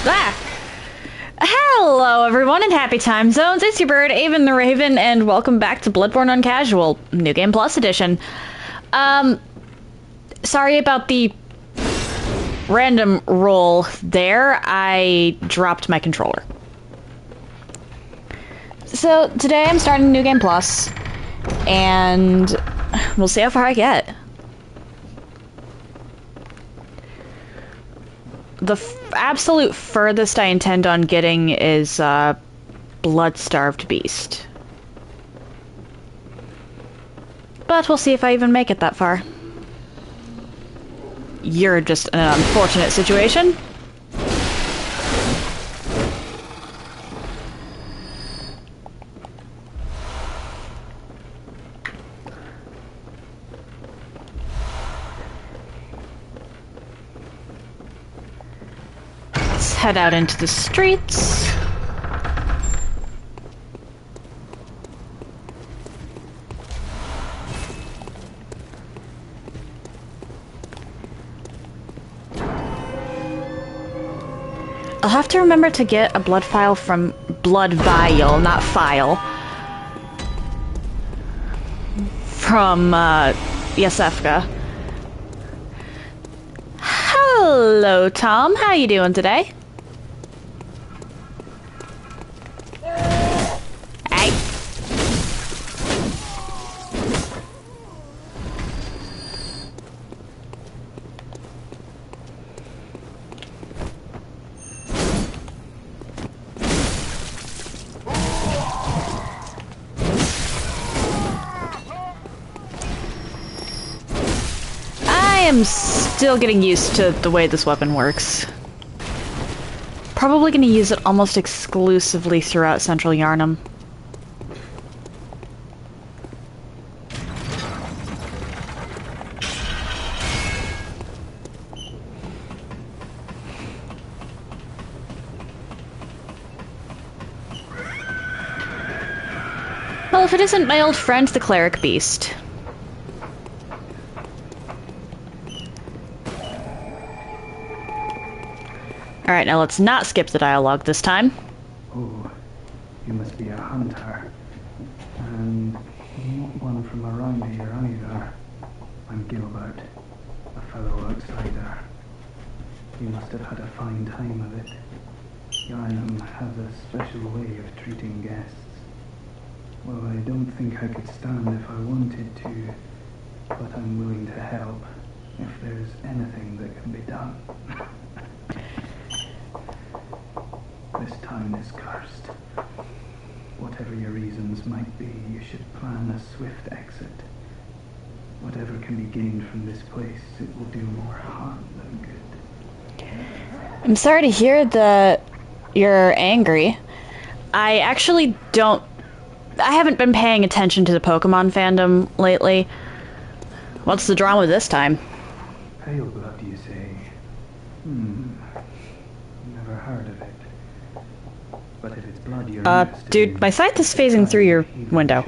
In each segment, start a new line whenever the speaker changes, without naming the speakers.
Ah! Hello, everyone, in happy time zones. It's your bird, Aevin the Raven, and welcome back to Bloodborne on Casual, New Game Plus Edition. Sorry about the random roll there. I dropped my controller. So, today I'm starting New Game Plus, and we'll see how far I get. The absolute furthest I intend on getting is Blood-Starved Beast. But we'll see if I even make it that far. You're just an unfortunate situation. Let's head out into the streets. I'll have to remember to get a blood vial from blood vial, not file. From Yasefka. Hello, Tom. How you doing today? Hey. I am still getting used to the way this weapon works. Probably going to use it almost exclusively throughout Central Yharnam. Well, if it isn't my old friend, the Cleric Beast. Alright, now let's not skip the dialogue this time.
Oh, you must be a hunter. And not one from around here either. I'm Gilbert, a fellow outsider. You must have had a fine time of it. Yharnam has a special way of treating guests. Well, I don't think I could stand if I wanted to, but I'm willing to help if there's anything that can be done. This town is cursed. Whatever your reasons might be, you should plan a swift exit. Whatever can be gained from this place, it will do more harm than good.
I'm sorry to hear that you're angry. I actually I haven't been paying attention to the Pokemon fandom lately. What's the drama this time?
Pale blood, you say? Never heard of it. But if it's blood you're interested
dude,
in,
my sight is phasing through your window.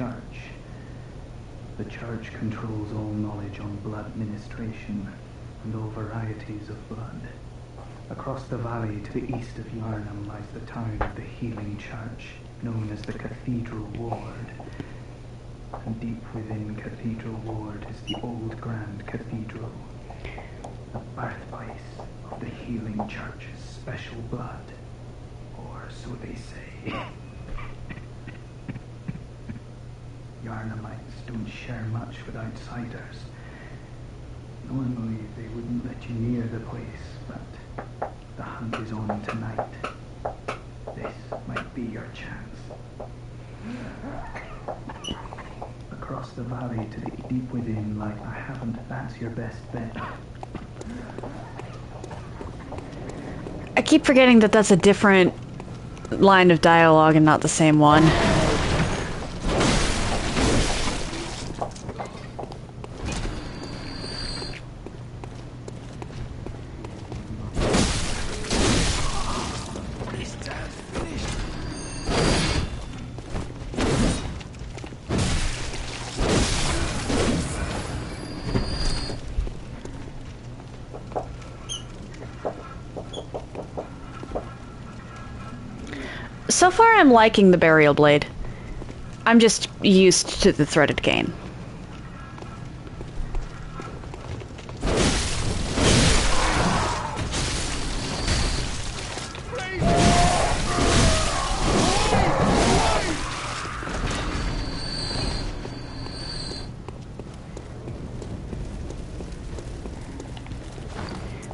The church controls all knowledge on blood ministration and all varieties of blood. Across the valley to the east of Yharnam lies the town of the Healing Church, known as the Cathedral Ward. And deep within Cathedral Ward is the old Grand Cathedral, the birthplace of the Healing Church's special blood. Or so they say. Yharnamites don't share much with outsiders. Normally they wouldn't let you near the place, but the hunt is on tonight. This might be your chance. Across the valley to the deep within, like I haven't, that's your best bet.
I keep forgetting that that's a different line of dialogue and not the same one. So far I'm liking the burial blade. I'm just used to the threaded cane.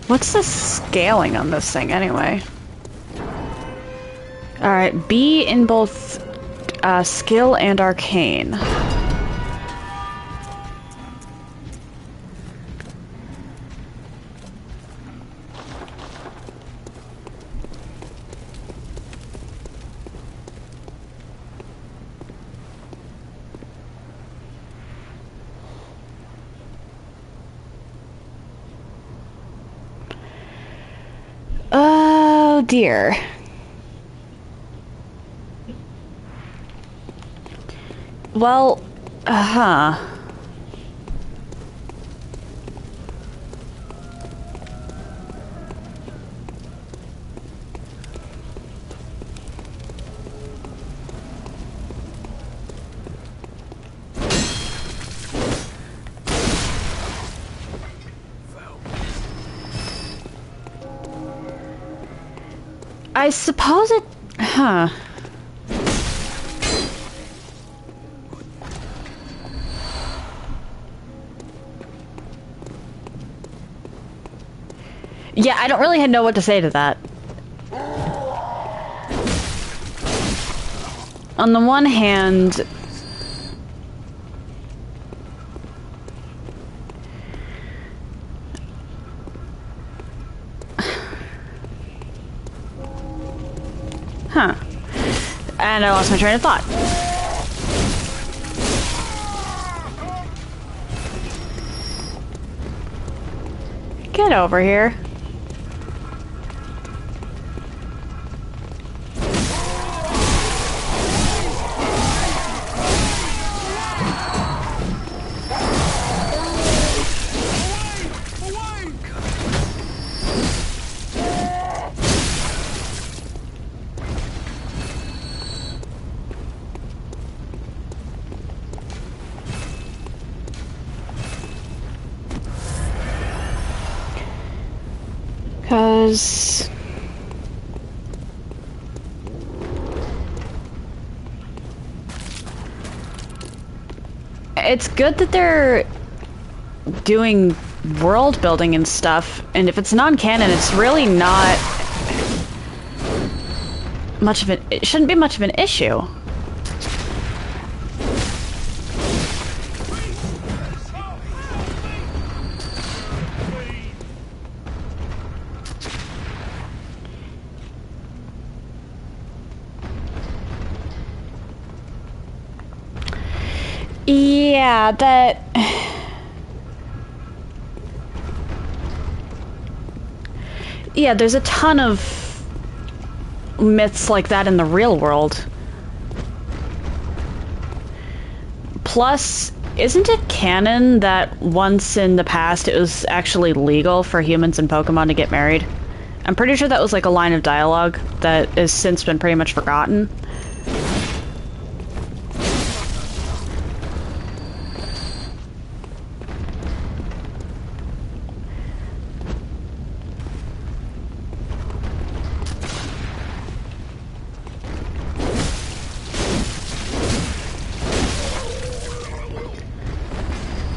What's the scaling on this thing, anyway? Alright, B in both skill and arcane. Oh dear. Well, I suppose it... Yeah, I don't really know what to say to that. On the one hand... Huh. And I lost my train of thought. Get over here. Because it's good that they're doing world building and stuff, and if it's non-canon, it's really not much of it shouldn't be much of an issue. Yeah, that... Yeah, there's a ton of myths like that in the real world. Plus, isn't it canon that once in the past it was actually legal for humans and Pokemon to get married? I'm pretty sure that was like a line of dialogue that has since been pretty much forgotten.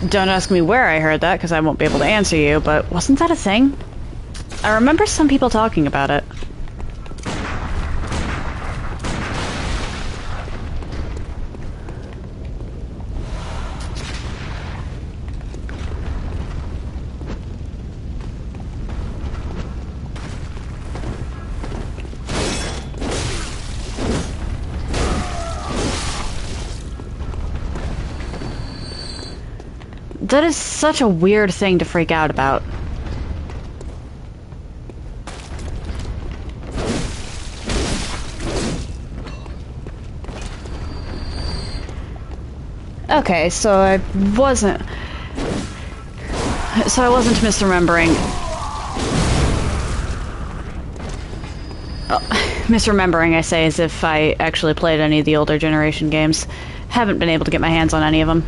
Don't ask me where I heard that, because I won't be able to answer you, but wasn't that a thing? I remember some people talking about it. That is such a weird thing to freak out about. Okay, so I wasn't misremembering. Oh, Misremembering, I say, as if I actually played any of the older generation games. Haven't been able to get my hands on any of them.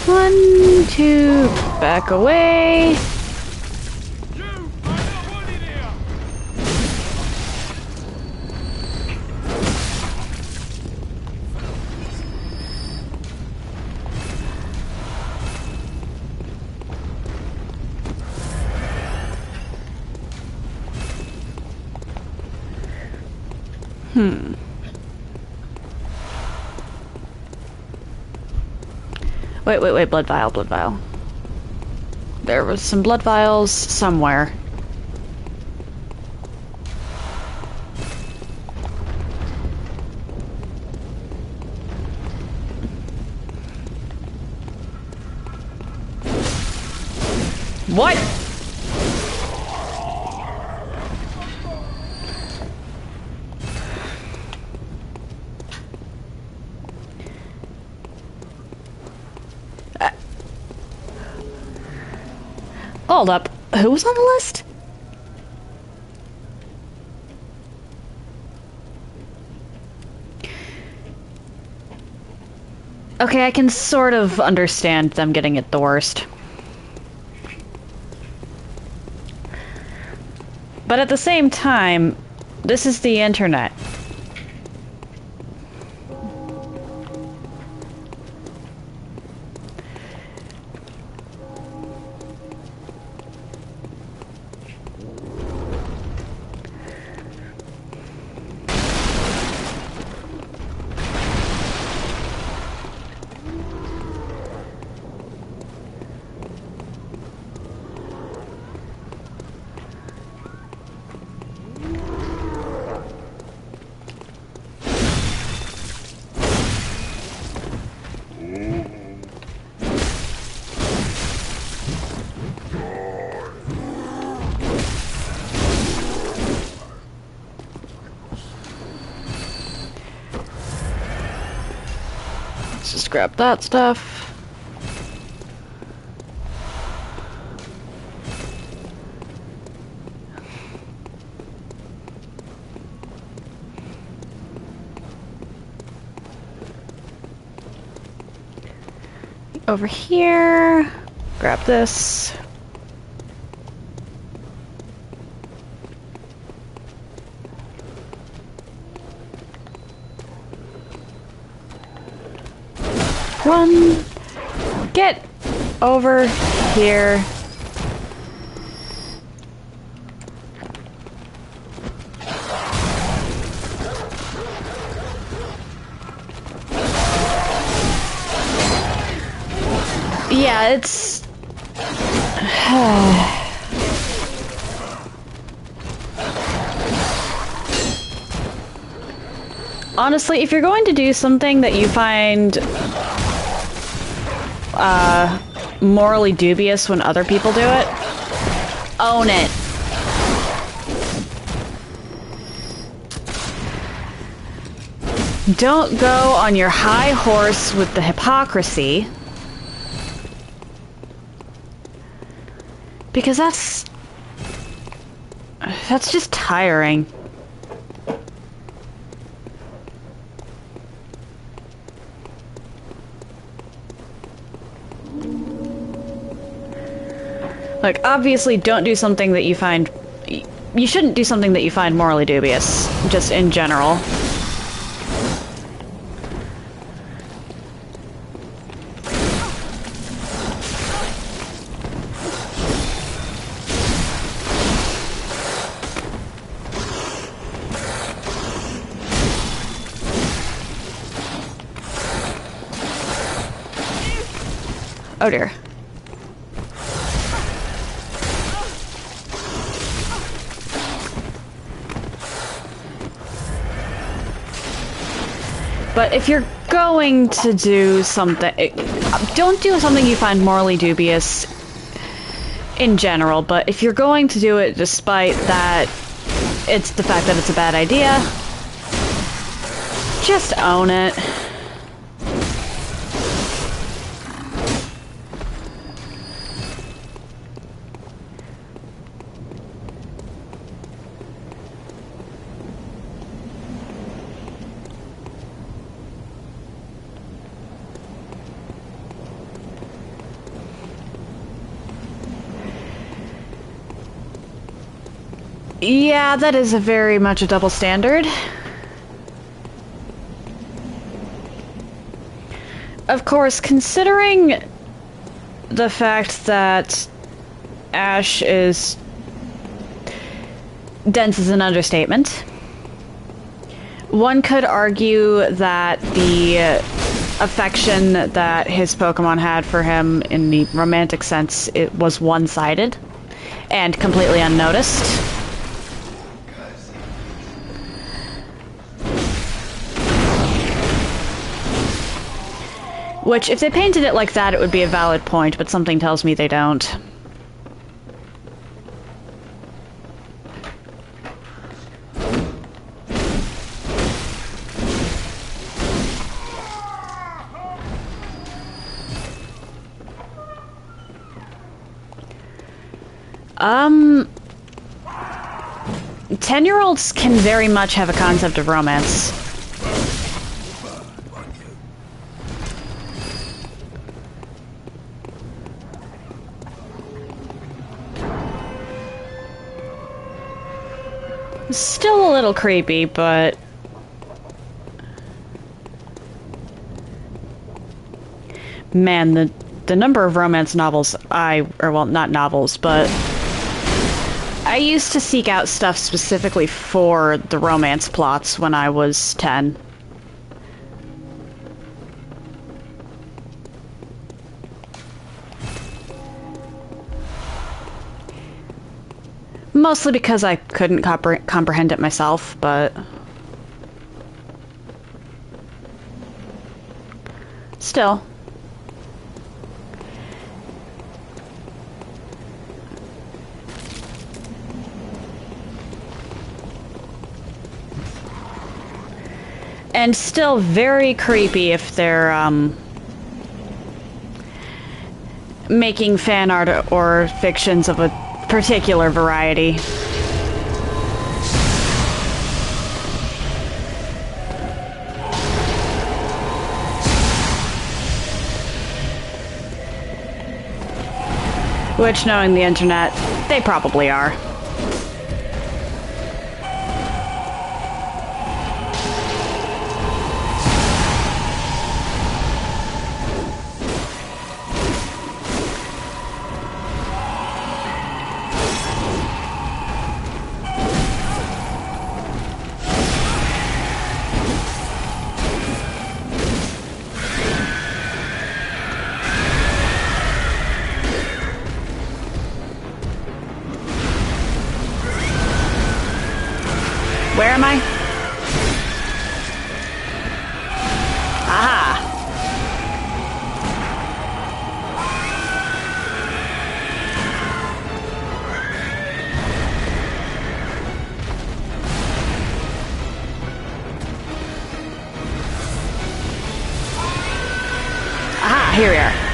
One, two, back away. Wait, blood vial, blood vial. There was some blood vials somewhere. What? Hold up. Who was on the list? Okay, I can sort of understand them getting it the worst. But at the same time, this is the internet. Just grab that stuff. Over here, grab this. Run! Get over here. Yeah, it's... Honestly, if you're going to do something that you find morally dubious when other people do it, own it. Don't go on your high horse with the hypocrisy, because that's just tiring. Like, obviously, don't do something that you find... You shouldn't do something that you find morally dubious, just in general. Oh dear. But if you're going to do something, don't do something you find morally dubious in general, but if you're going to do it despite that it's the fact that it's a bad idea, just own it. Yeah, that is a very much a double standard. Of course, considering the fact that Ash is dense is an understatement, one could argue that the affection that his Pokemon had for him in the romantic sense, it was one-sided and completely unnoticed. Which, if they painted it like that, it would be a valid point, but something tells me they don't. Um... 10-year-olds can very much have a concept of romance. Still a little creepy, but... Man, the number of romance novels well, not novels, but... I used to seek out stuff specifically for the romance plots when I was 10. Mostly because I couldn't comprehend it myself, but... Still. And still very creepy if they're, making fan art or fictions of a particular variety. Which, knowing the internet, they probably are. Where am I? Aha! Aha, here we are.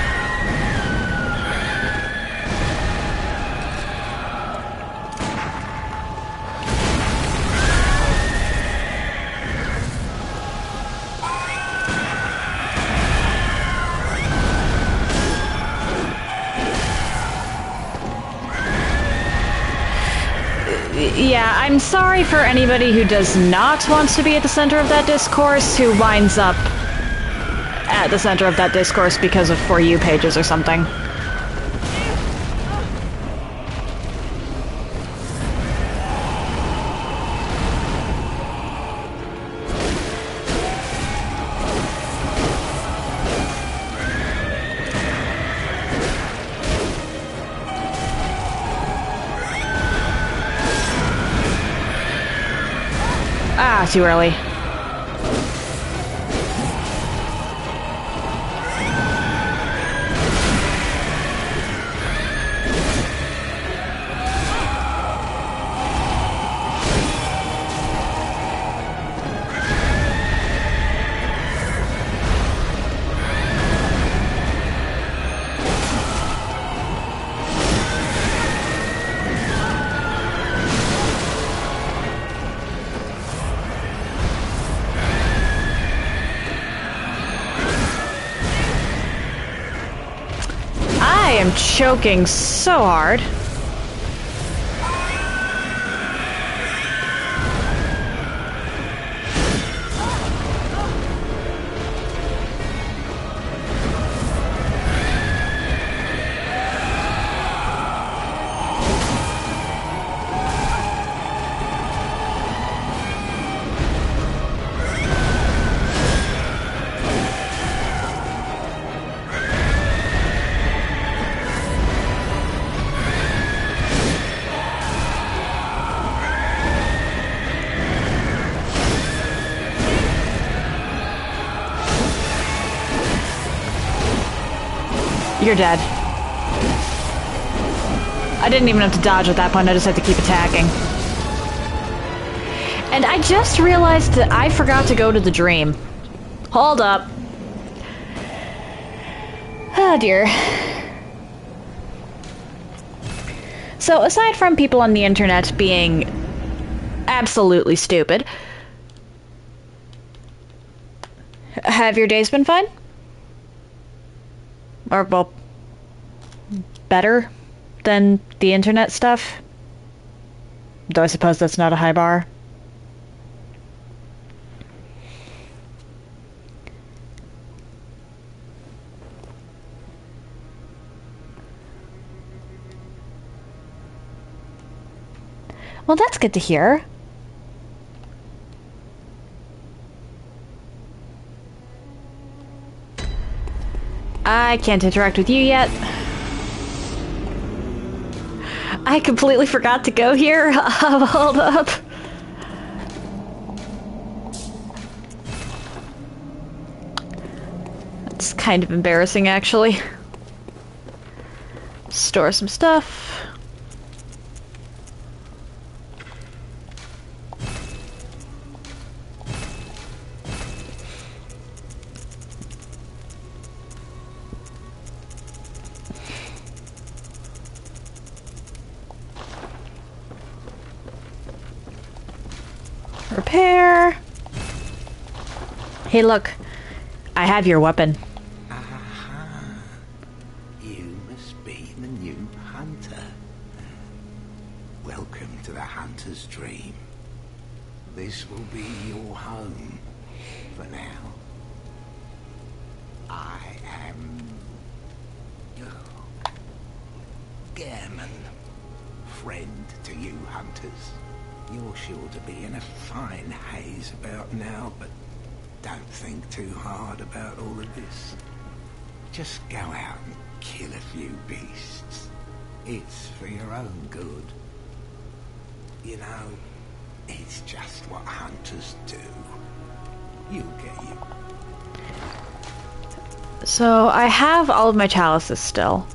Yeah, I'm sorry for anybody who does not want to be at the center of that discourse, who winds up at the center of that discourse because of For You pages or something. Ah, too early. I am choking so hard. You're dead. I didn't even have to dodge at that point, I just had to keep attacking. And I just realized that I forgot to go to the dream. Hold up. Oh dear. So, aside from people on the internet being absolutely stupid, have your days been fine? Or, well, better than the internet stuff? Though I suppose that's not a high bar. Well, that's good to hear. I can't interact with you yet. I completely forgot to go here. Hold up. That's kind of embarrassing, actually. Store some stuff. Repair. Hey, look. I have your weapon.
Aha. You must be the new hunter. Welcome to the hunter's dream. This will be your home for now. I am Gammon, friend to you hunters. You're sure to be in a fine haze about now, but don't think too hard about all of this. Just go out and kill a few beasts. It's for your own good. You know, it's just what hunters do. You'll get you.
So, I have all of my chalices still.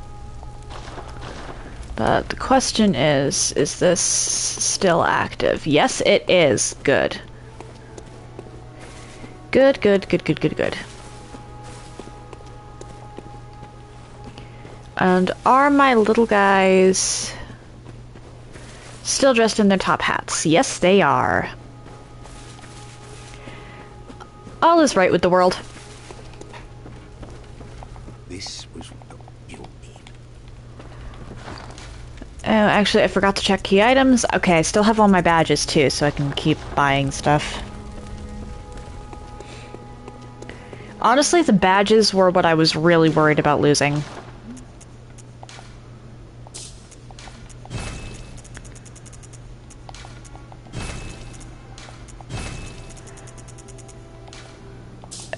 But the question is this still active? Yes, it is. Good. Good, good, good, good, good, good. And are my little guys still dressed in their top hats? Yes, they are. All is right with the world.
This was what you'll need.
Oh, actually, I forgot to check key items. Okay, I still have all my badges too, so I can keep buying stuff. Honestly, the badges were what I was really worried about losing.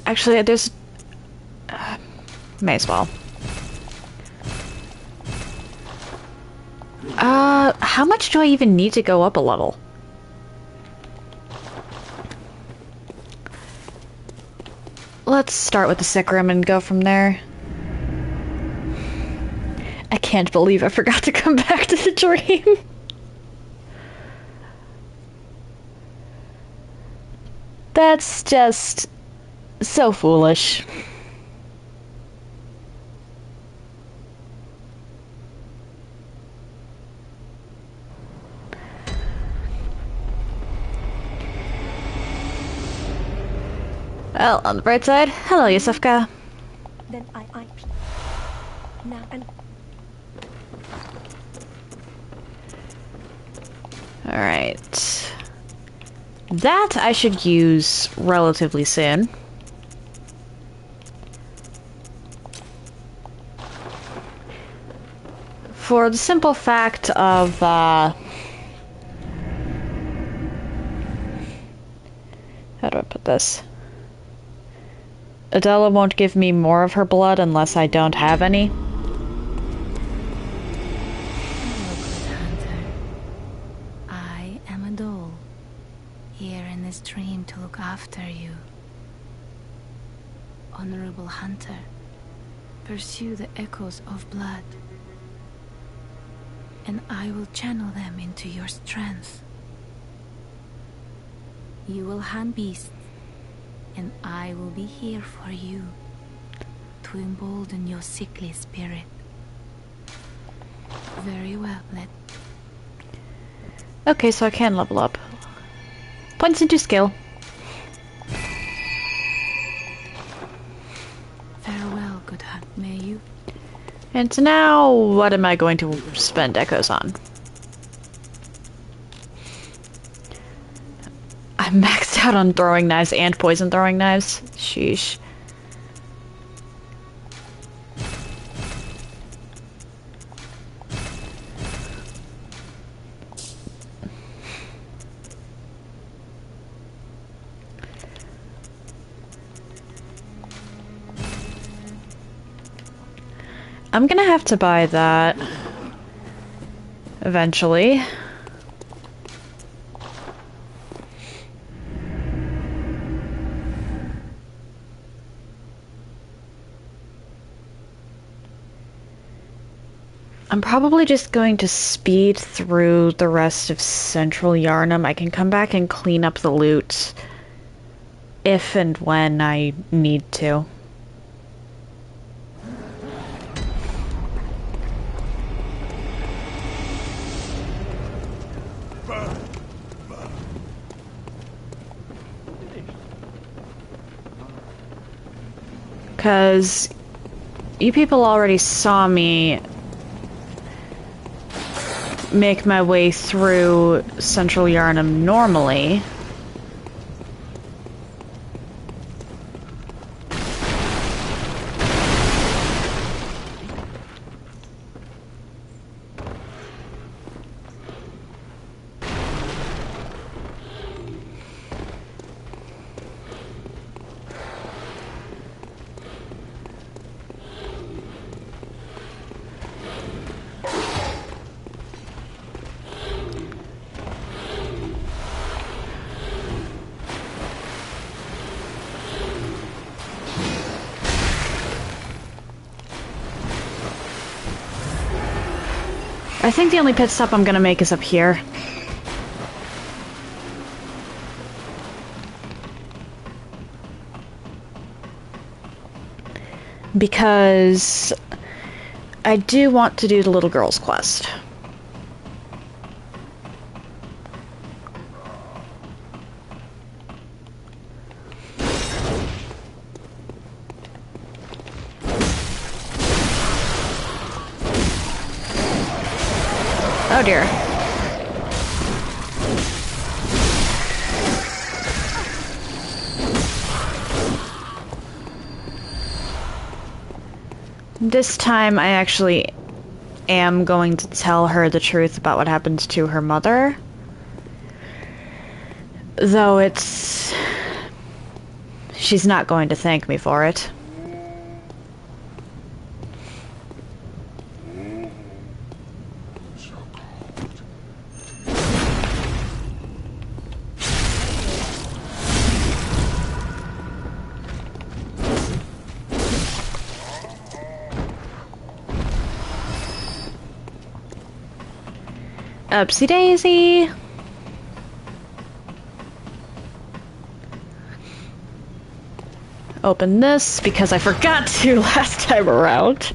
Actually, there's... may as well. How much do I even need to go up a level? Let's start with the sick room and go from there. I can't believe I forgot to come back to the dream. That's just so foolish. Well, on the bright side, hello, Yusufka.
Then I now and
Alright. That I should use relatively soon. For the simple fact of, how do I put this? Adela won't give me more of her blood unless I don't have any.
Hello, good hunter. I am a doll, here in this dream to look after you. Honorable hunter, Pursue the echoes of blood, and I will channel them into your strength. You will hunt beasts, and I will be here for you to embolden your sickly spirit. Very well,
Okay, so I can level up. Points into skill.
Farewell, good hunt, may you.
And so now, what am I going to spend echoes on? I'm maxed out on throwing knives and poison throwing knives. Sheesh. I'm gonna have to buy that eventually. I'm probably just going to speed through the rest of Central Yharnam. I can come back and clean up the loot if and when I need to. Because you people already saw me make my way through Central Yharnam normally. I think the only pit stop I'm gonna make is up here. Because I do want to do the little girl's quest. Oh dear. This time I actually am going to tell her the truth about what happened to her mother. Though she's not going to thank me for it. Upsy daisy. Open this because I forgot to last time around.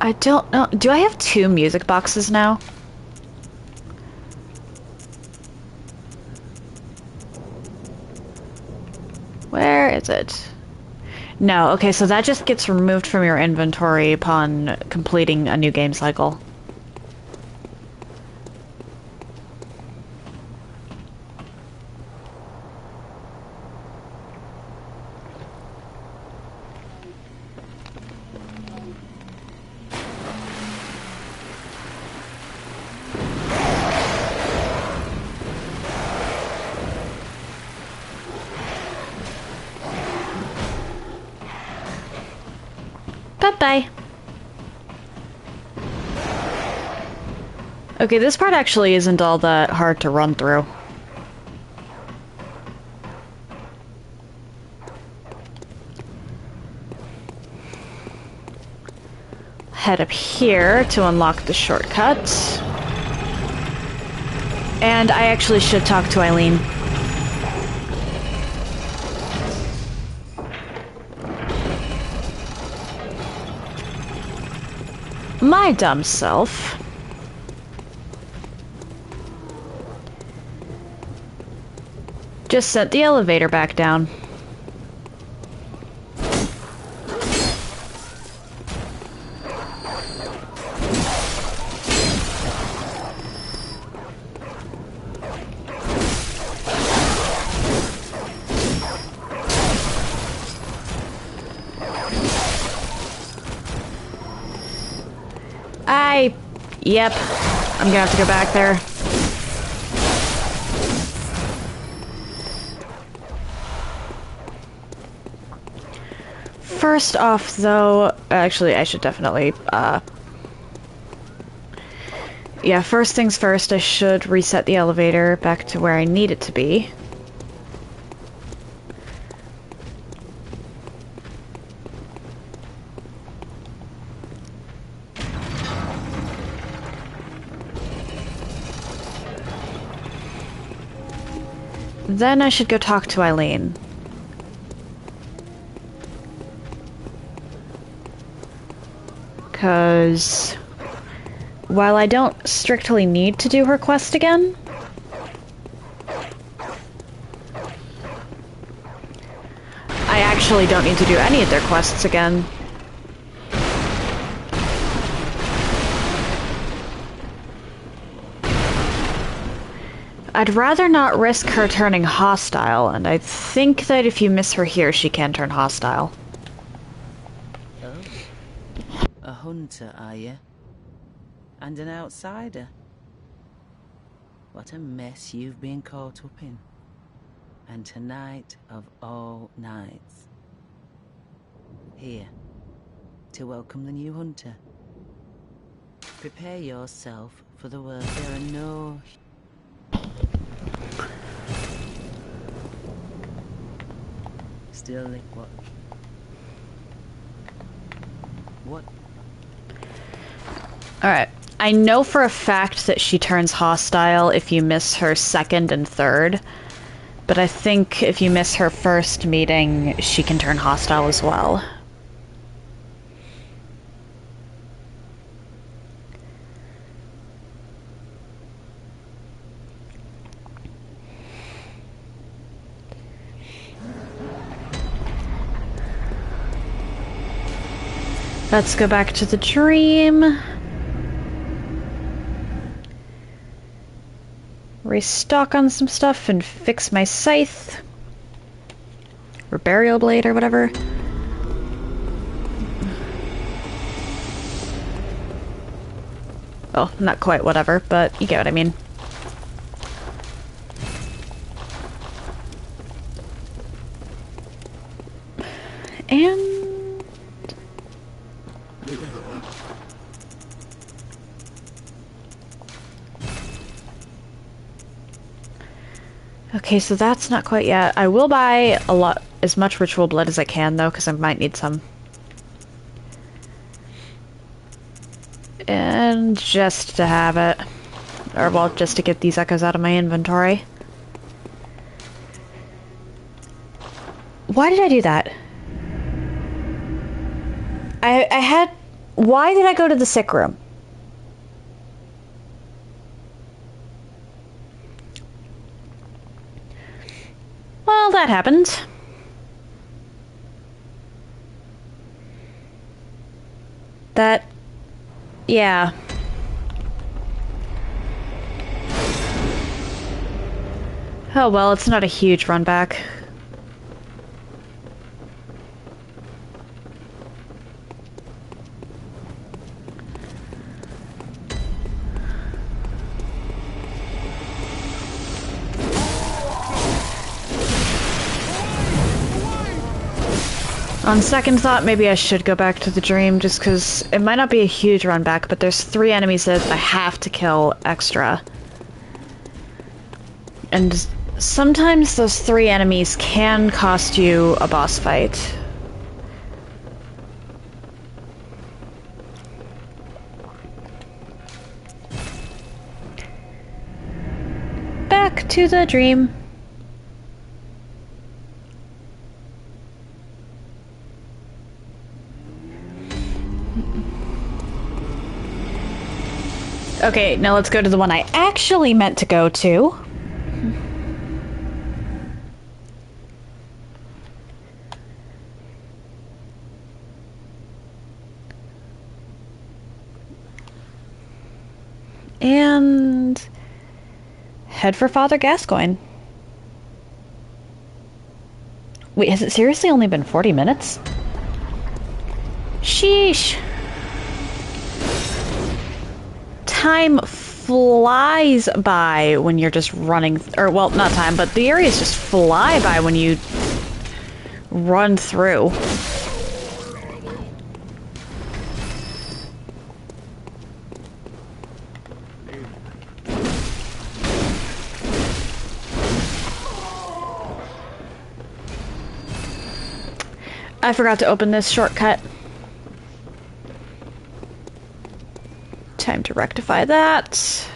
I don't know. Do I have 2 music boxes now? Where is it? No, okay, so that just gets removed from your inventory upon completing a new game cycle. Bye-bye. Okay, this part actually isn't all that hard to run through. Head up here to unlock the shortcut. And I actually should talk to Eileen. My dumb self. Just sent the elevator back down. Yep. I'm gonna have to go back there. First off, though, actually, I should definitely, yeah, first things first, I should reset the elevator back to where I need it to be. Then I should go talk to Eileen. Because while I don't strictly need to do her quest again, I actually don't need to do any of their quests again. I'd rather not risk her turning hostile, and I think that if you miss her here, she can turn hostile.
Oh. A hunter, are you? And an outsider? What a mess you've been caught up in. And tonight of all nights. Here, to welcome the new hunter. Prepare yourself for the world. There are no... Still, what? What?
Alright. I know for a fact that she turns hostile if you miss her second and third, but I think if you miss her first meeting, she can turn hostile as well. Let's go back to the dream. Restock on some stuff and fix my scythe. Or burial blade or whatever. Oh, not quite whatever, but you get what I mean. And... okay, so that's not quite yet. I will buy as much ritual blood as I can, though, because I might need some. And just to have it. Or, well, just to get these echoes out of my inventory. Why did I do that? I had... Why did I go to the sick room? Well, that happened. That... yeah. Oh well, it's not a huge run back. On second thought, maybe I should go back to the dream, just because it might not be a huge run back, but there's 3 enemies that I have to kill extra. And sometimes those 3 enemies can cost you a boss fight. Back to the dream. Okay, now let's go to the one I actually meant to go to. And head for Father Gascoigne. Wait, has it seriously only been 40 minutes? Sheesh. Time flies by when you're just running, or well, not time, but the areas just fly by when you run through. I forgot to open this shortcut. Time to rectify that.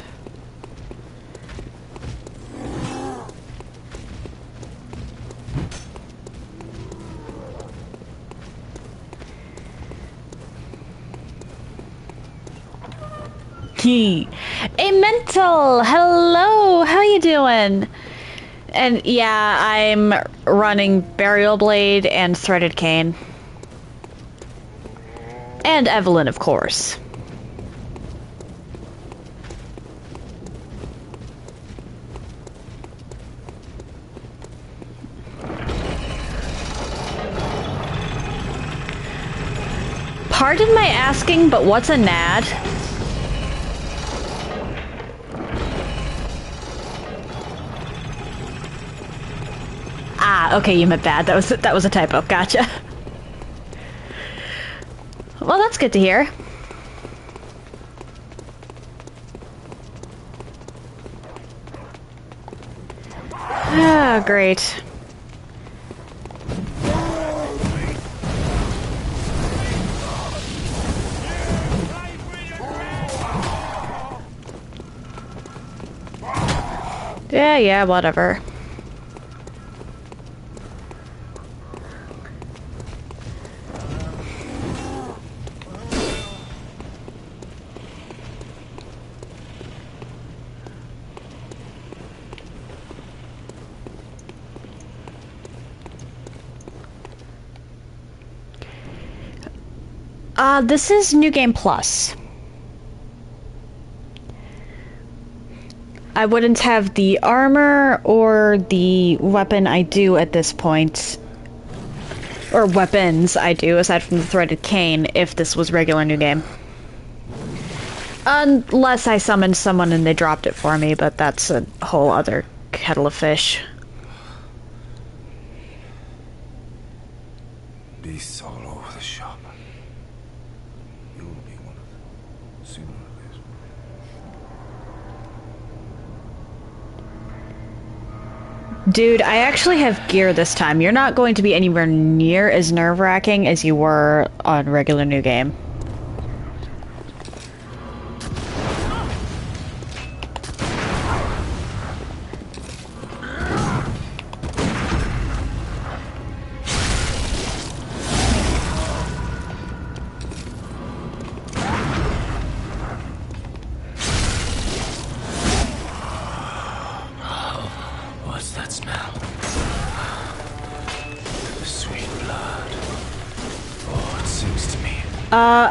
A mental, hello, how you doing? And yeah, I'm running Burial Blade and Threaded Cane. And Evelyn, of course. Pardon my asking, but what's a NAD? Ah, okay, you meant bad. That was a typo. Gotcha. Well, that's good to hear. Ah, great. Yeah, whatever. This is New Game Plus. I wouldn't have the armor or the weapon I do at this point. Or weapons I do, aside from the Threaded Cane, if this was regular New Game. Unless I summoned someone and they dropped it for me, but that's a whole other kettle of fish.
Beasts all over the shop. You'll be one of them, sooner or later.
Dude, I actually have gear this time. You're not going to be anywhere near as nerve-wracking as you were on regular New Game.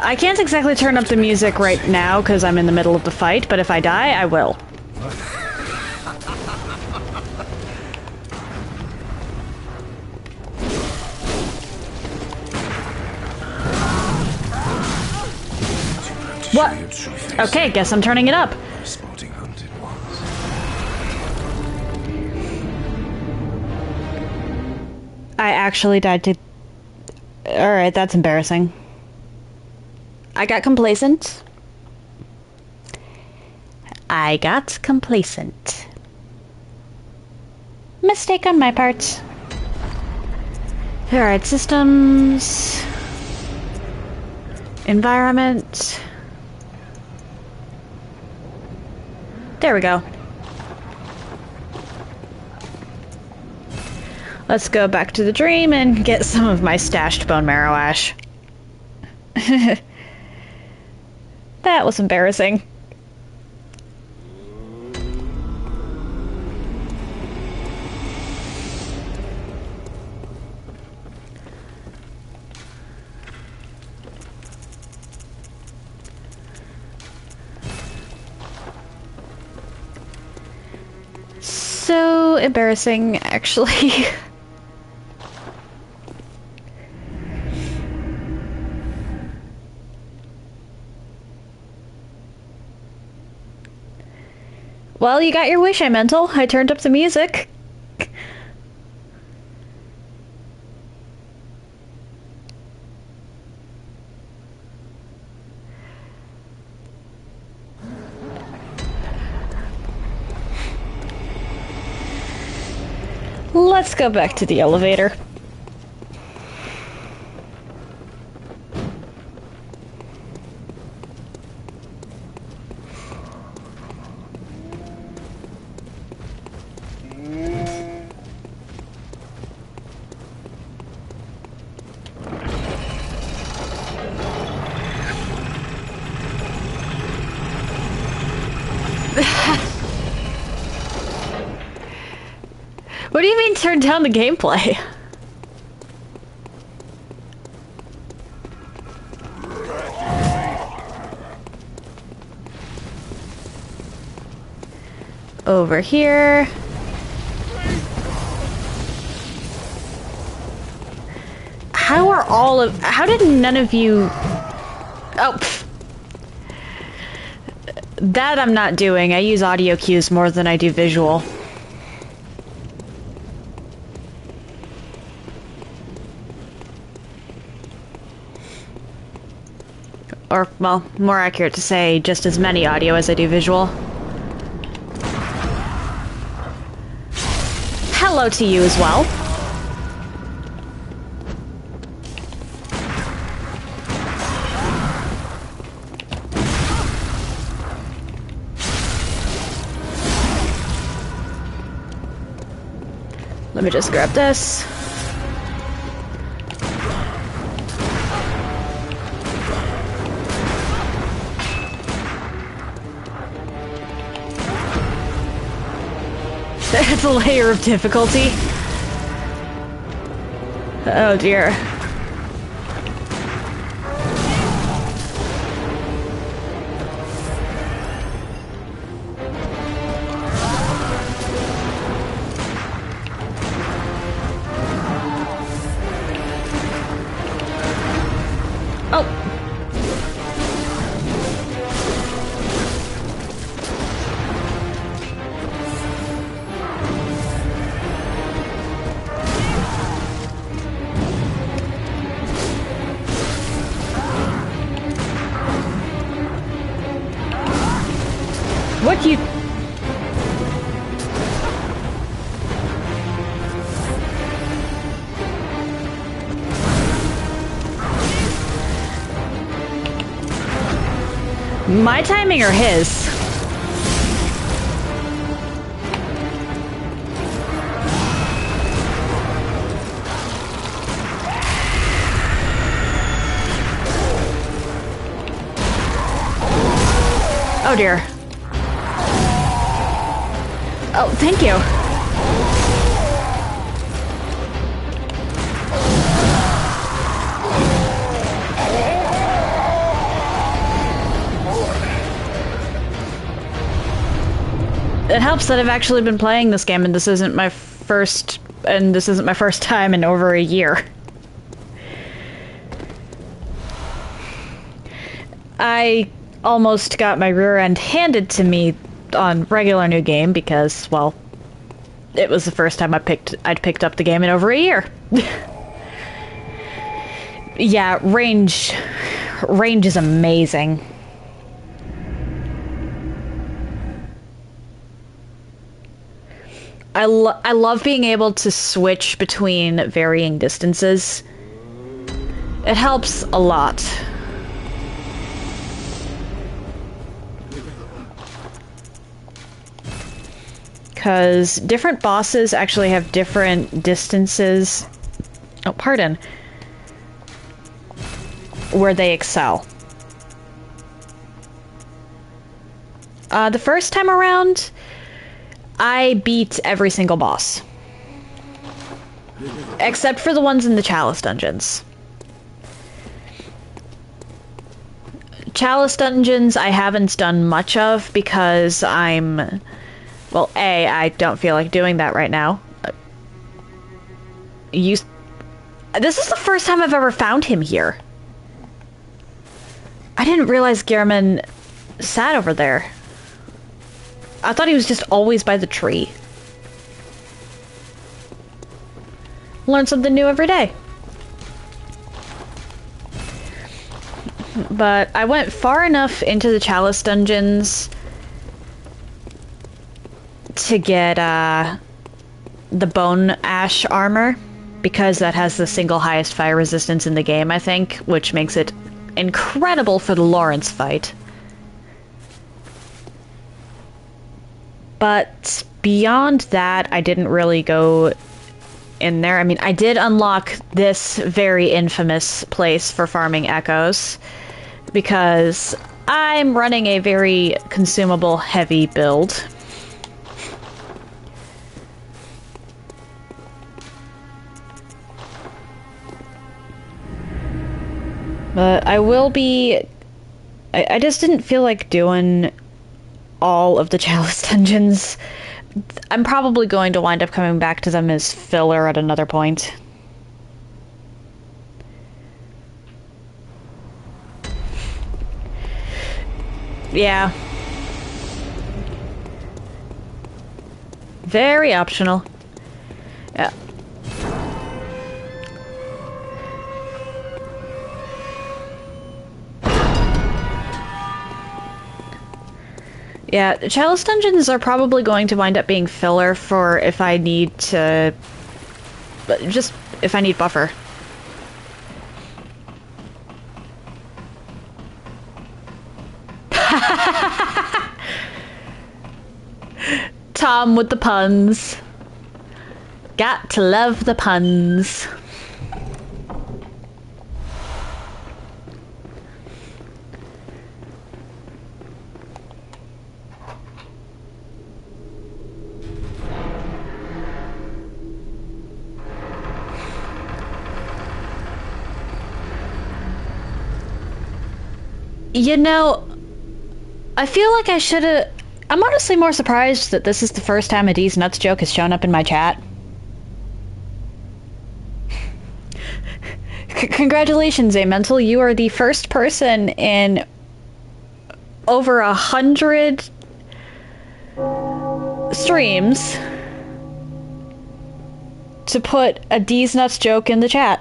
I can't exactly turn up the music right now because I'm in the middle of the fight, but if I die, I will. What? Okay, guess I'm turning it up. I actually died to... Alright, that's embarrassing. I got complacent. Mistake on my part. Alright, systems. Environment. There we go. Let's go back to the dream and get some of my stashed bone marrow ash. That was embarrassing. So embarrassing, actually. Well, you got your wish, I mental. I turned up the music. Let's go back to the elevator. What do you mean turn down the gameplay? Over here. How did none of you... Oh, pff. That I'm not doing. I use audio cues more than I do visual. Or, well, more accurate to say, just as many audio as I do visual. Hello to you as well. Let me just grab this. It's a layer of difficulty. Oh dear. Oh. What you... My timing or his? Oh dear. Oh, thank you. It helps that I've actually been playing this game and this isn't my first time in over a year. I almost got my rear end handed to me on regular New Game because, well, it was the first time I'd picked up the game in over a year. Yeah, range is amazing. I love being able to switch between varying distances. It helps a lot. Because different bosses actually have different distances. Oh, pardon. Where they excel. The first time around, I beat every single boss. Except for the ones in the Chalice dungeons. Chalice dungeons I haven't done much of because I'm... Well, A, I don't feel like doing that right now. This is the first time I've ever found him here. I didn't realize Gehrman sat over there. I thought he was just always by the tree. Learn something new every day. But I went far enough into the Chalice dungeons to get the Bone Ash armor, because that has the single highest fire resistance in the game, I think, which makes it incredible for the Lawrence fight. But beyond that, I didn't really go in there. I mean, I did unlock this very infamous place for farming echoes, because I'm running a very consumable heavy build. But I will be... I just didn't feel like doing all of the Chalice dungeons. I'm probably going to wind up coming back to them as filler at another point. Yeah. Very optional. Yeah. Yeah, Chalice dungeons are probably going to wind up being filler for if I need to... just if I need buffer. Tom with the puns. Got to love the puns. You know, I feel like I should've... I'm honestly more surprised that this is the first time a D's Nuts joke has shown up in my chat. Congratulations, Amental. You are the first person in over 100 streams to put a D's Nuts joke in the chat.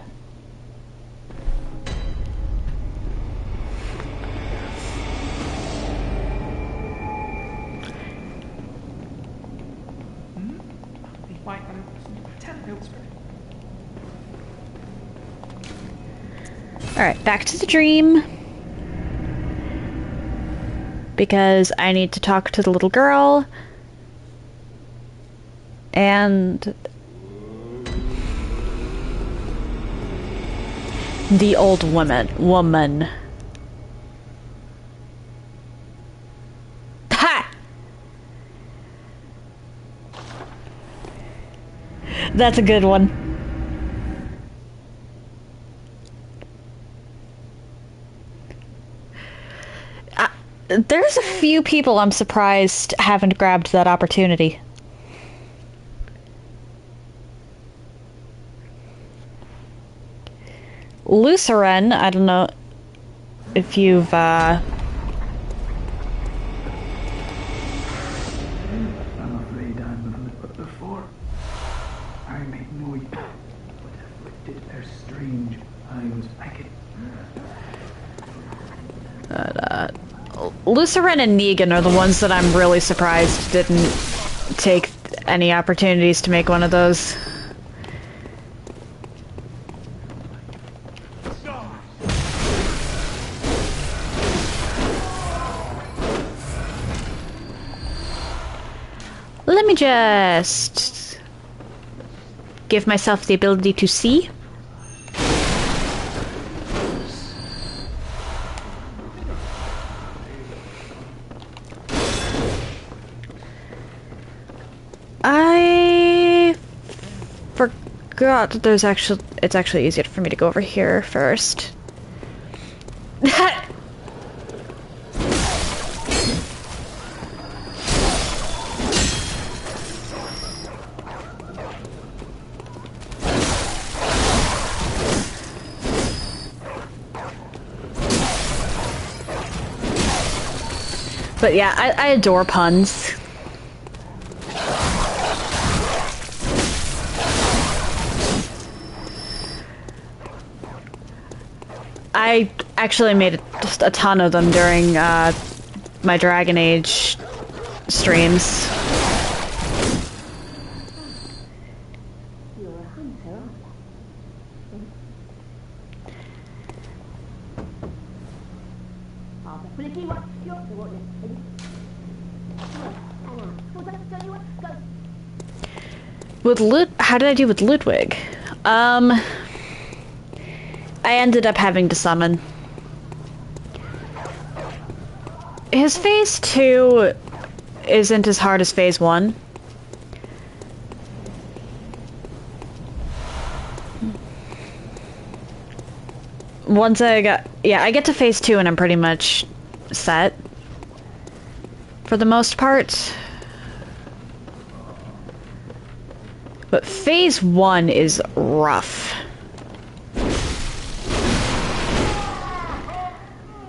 Alright, back to the dream. Because I need to talk to the little girl. And... the old woman. Ha! That's a good one. There's a few people I'm surprised haven't grabbed that opportunity. Luceren, I don't know if you've,
I'm afraid I'm a little before. I made no but afflicted their strange. I was packet
Lucerin and Negan are the ones that I'm really surprised didn't take any opportunities to make one of those. Let me just give myself the ability to see. I forgot that it's actually easier for me to go over here first. But yeah, I adore puns. I actually made just a ton of them during my Dragon Age streams. How did I do with Ludwig? I ended up having to summon. His phase 2 isn't as hard as phase 1. Once I get to phase 2 and I'm pretty much set. For the most part. But phase 1 is rough.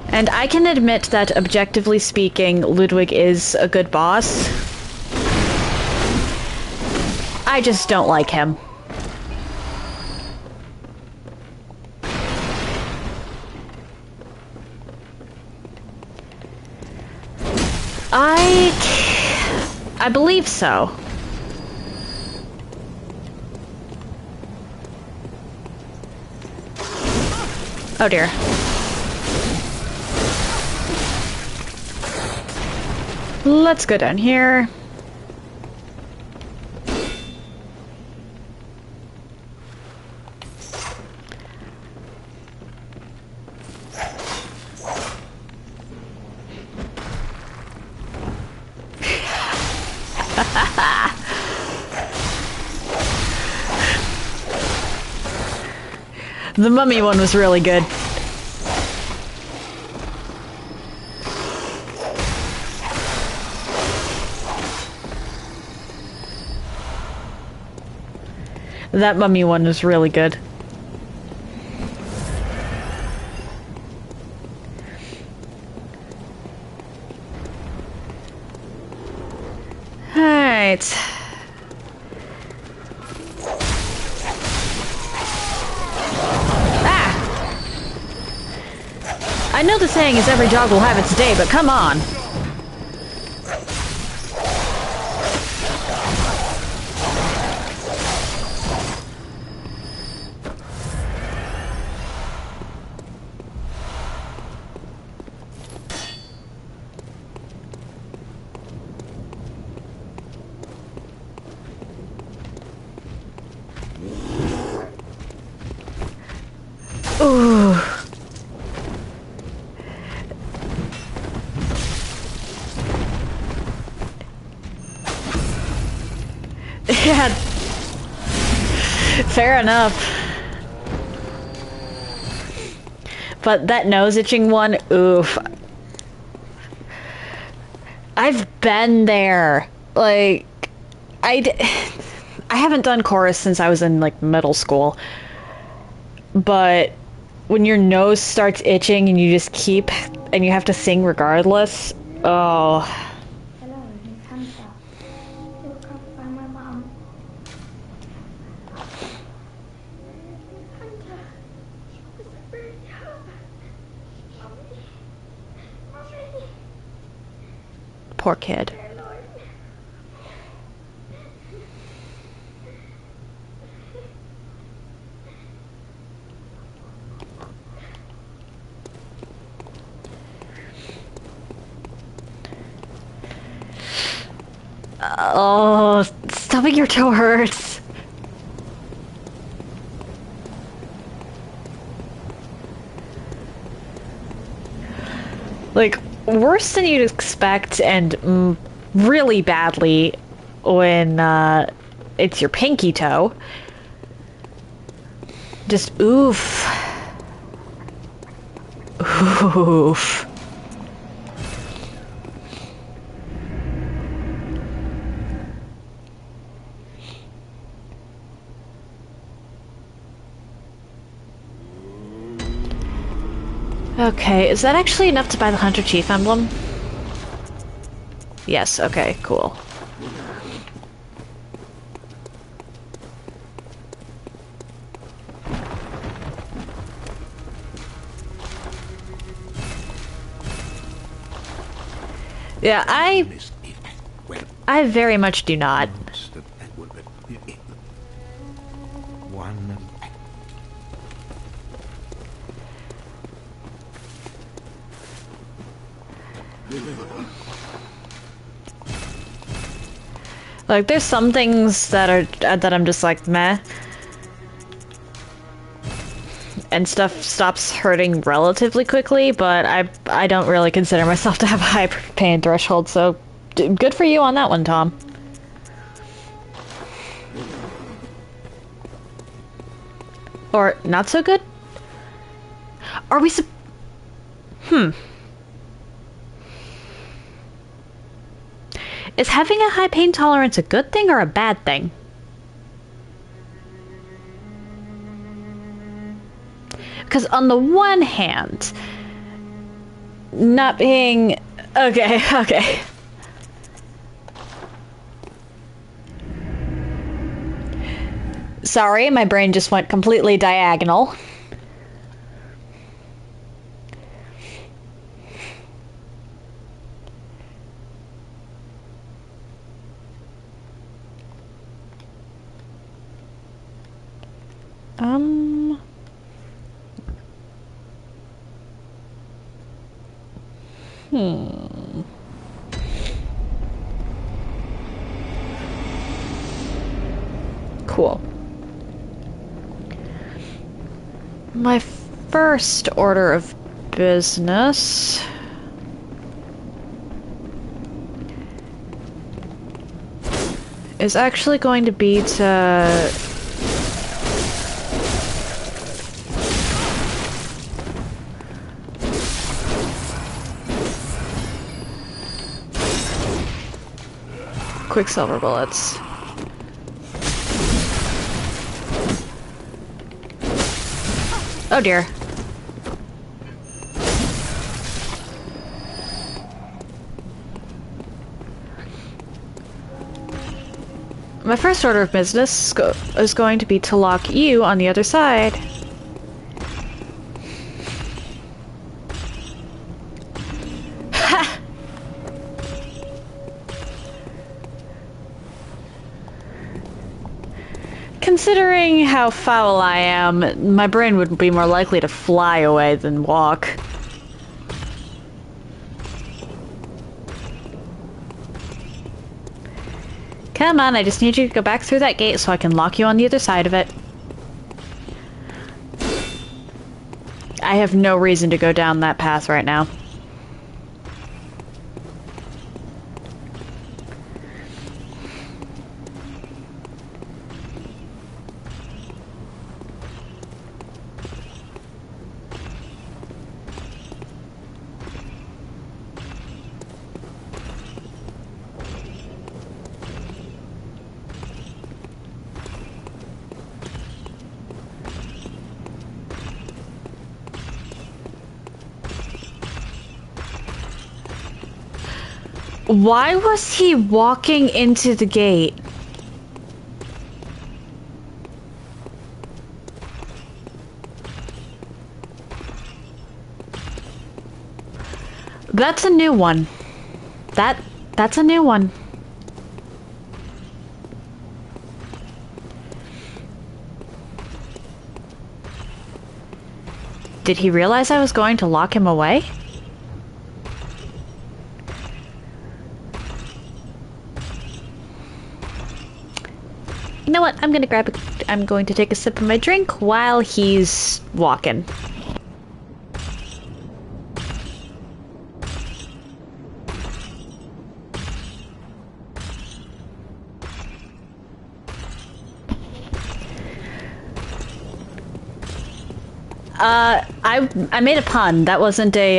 And I can admit that, objectively speaking, Ludwig is a good boss. I just don't like him. I believe so. Oh dear. Let's go down here. The mummy one was really good. That mummy one was really good. Alright. I know the saying is every dog will have its day, but come on. Ooh. Yeah. Fair enough. But that nose itching one, oof. I've been there. Like, I haven't done chorus since I was in, like, middle school. But when your nose starts itching and you just keep, and you have to sing regardless, oh.
Hello, Miss Hunter. You come find my mom. Hunter, she was really hurt. Mommy.
Poor kid. Oh, stubbing your toe hurts. Like, worse than you'd expect, and really badly when it's your pinky toe. Just oof. Oof. Okay, is that actually enough to buy the Hunter Chief emblem? Yes, okay, cool. Yeah, I very much do not. Like, there's some things that I'm just like, meh. And stuff stops hurting relatively quickly, but I don't really consider myself to have a high pain threshold, so good for you on that one, Tom. Or not so good? Are we Is having a high pain tolerance a good thing or a bad thing? Because on the one hand, not being... Okay. Sorry, my brain just went completely diagonal. Cool. My first order of business is actually going to be to Quicksilver bullets. Oh dear. My first order of business is going to be to lock you on the other side. Ha! Considering how foul I am, my brain would be more likely to fly away than walk. Come on, I just need you to go back through that gate so I can lock you on the other side of it. I have no reason to go down that path right now. Why was he walking into the gate? That's a new one. That's a new one. Did he realize I was going to lock him away? You know what? I'm going to take a sip of my drink while he's walking. I made a pun. That wasn't a,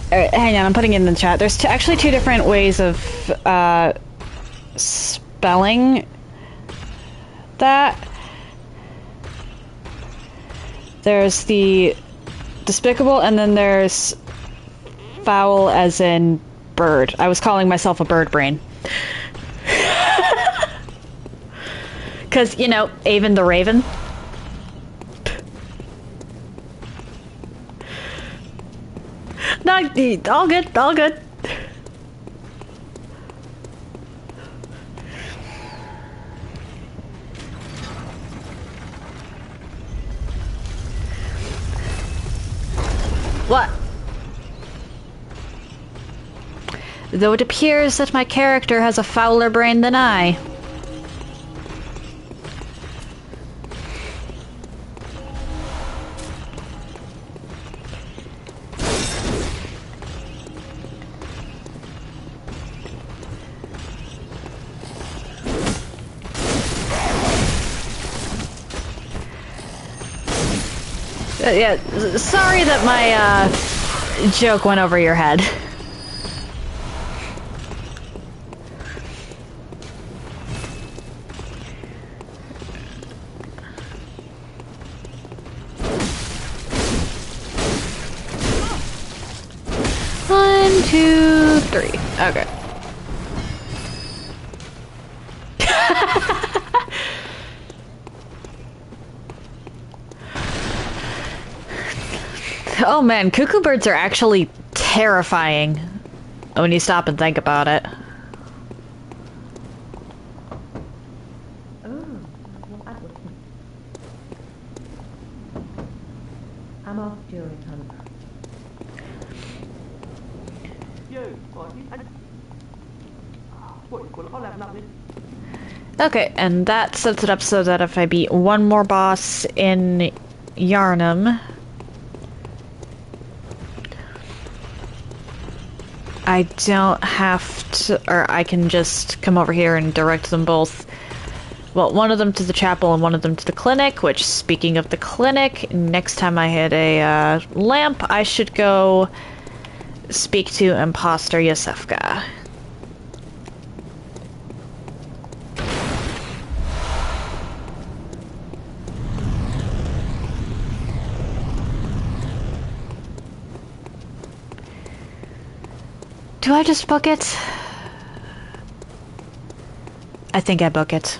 hang on, I'm putting it in the chat. There's actually two different ways of, spelling that. There's the despicable, and then there's foul as in bird. I was calling myself a bird brain. Because, you know, Aevin the Raven. No, all good, all good. What? Though it appears that my character has a fouler brain than I. Yeah, sorry that my joke went over your head. One, two, three. Okay. Oh man, cuckoo birds are actually terrifying when you stop and think about it.
I'm off during hunt.
Okay, and that sets it up so that if I beat one more boss in Yharnam, I don't have to, or I can just come over here and direct them both. Well, one of them to the chapel and one of them to the clinic, which, speaking of the clinic, next time I hit a lamp, I should go speak to Imposter Yosefka. Do I just book it? I think I book it.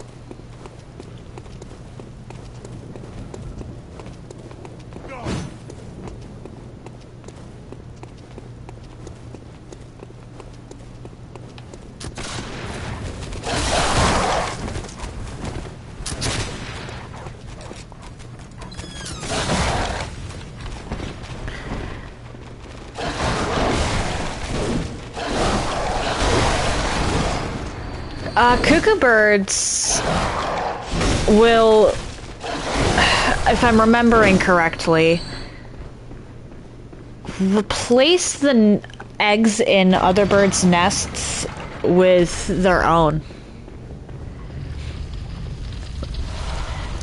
Cuckoo birds will, if I'm remembering correctly, replace the eggs in other birds' nests with their own.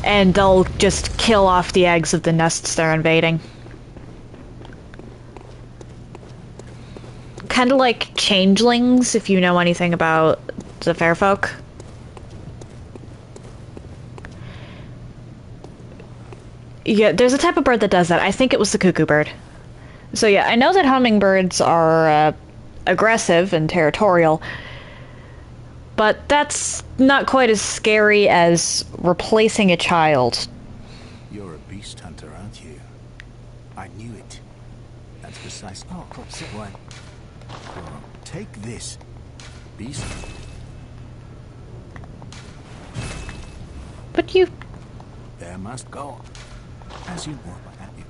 And they'll just kill off the eggs of the nests they're invading. Kind of like changelings, if you know anything about the fair folk. Yeah, there's a type of bird that does that. I think it was the cuckoo bird. So yeah, I know that hummingbirds are aggressive and territorial, but that's not quite as scary as replacing a child.
You're a beast hunter, aren't you? I knew it. That's precise. Oh, what? Oh, take this, beast.
But you...
There must go. As you want, at you.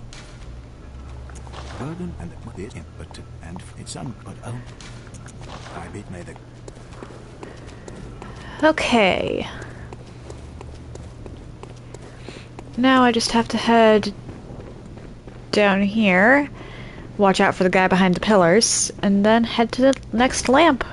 Burden and what is in, but and it's some, but oh, I beat may the.
Okay. Now I just have to head down here, watch out for the guy behind the pillars, and then head to the next lamp.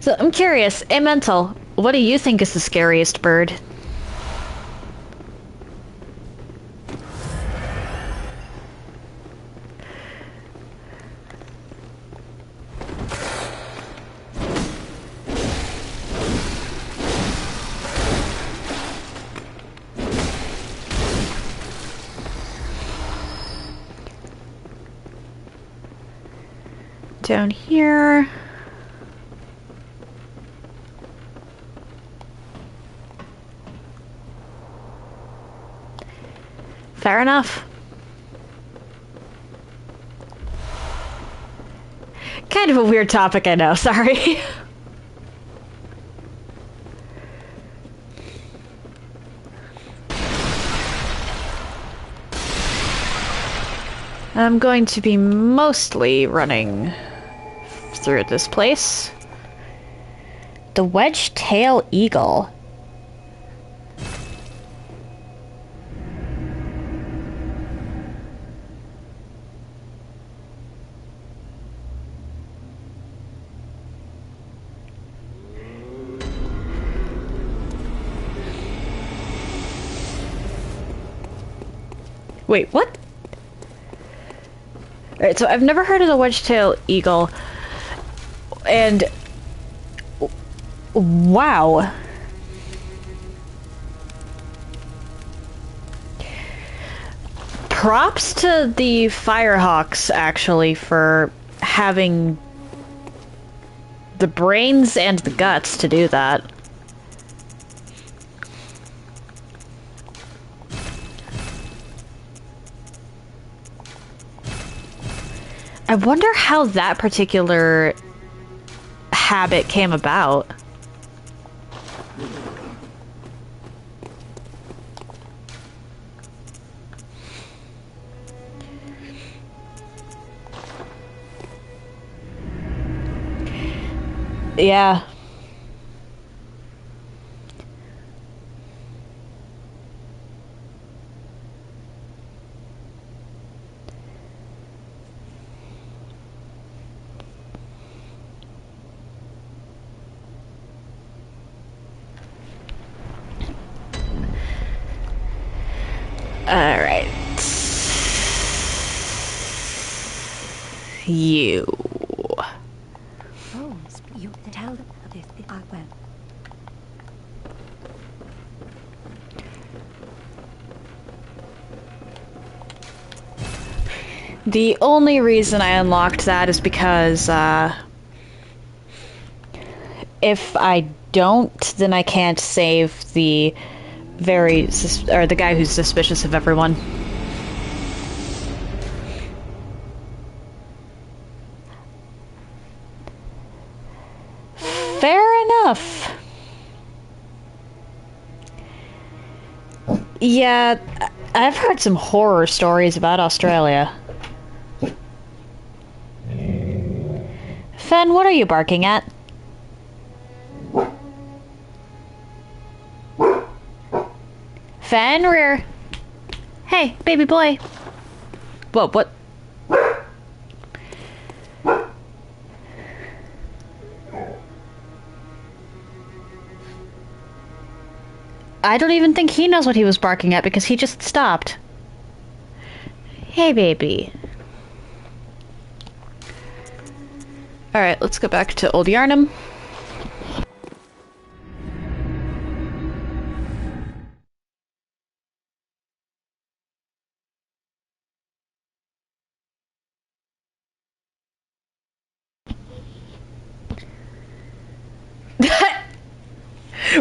So I'm curious, Mental, what do you think is the scariest bird? Down here. Fair enough. Kind of a weird topic, I know, sorry. I'm going to be mostly running through this place. The wedge-tail eagle. Wait, what? Alright, so I've never heard of the wedge-tail eagle, and wow. Props to the Firehawks, actually, for having the brains and the guts to do that. I wonder how that particular habit came about. Yeah. Alright. You.
Oh, you tell them this. I will.
The only reason I unlocked that is because, if I don't, then I can't save the the guy who's suspicious of everyone. Fair enough. Yeah, I've heard some horror stories about Australia. Fen, what are you barking at? Fenrir! Hey, baby boy. Whoa, what? I don't even think he knows what he was barking at because he just stopped. Hey, baby. Alright, let's go back to Old Yarnum.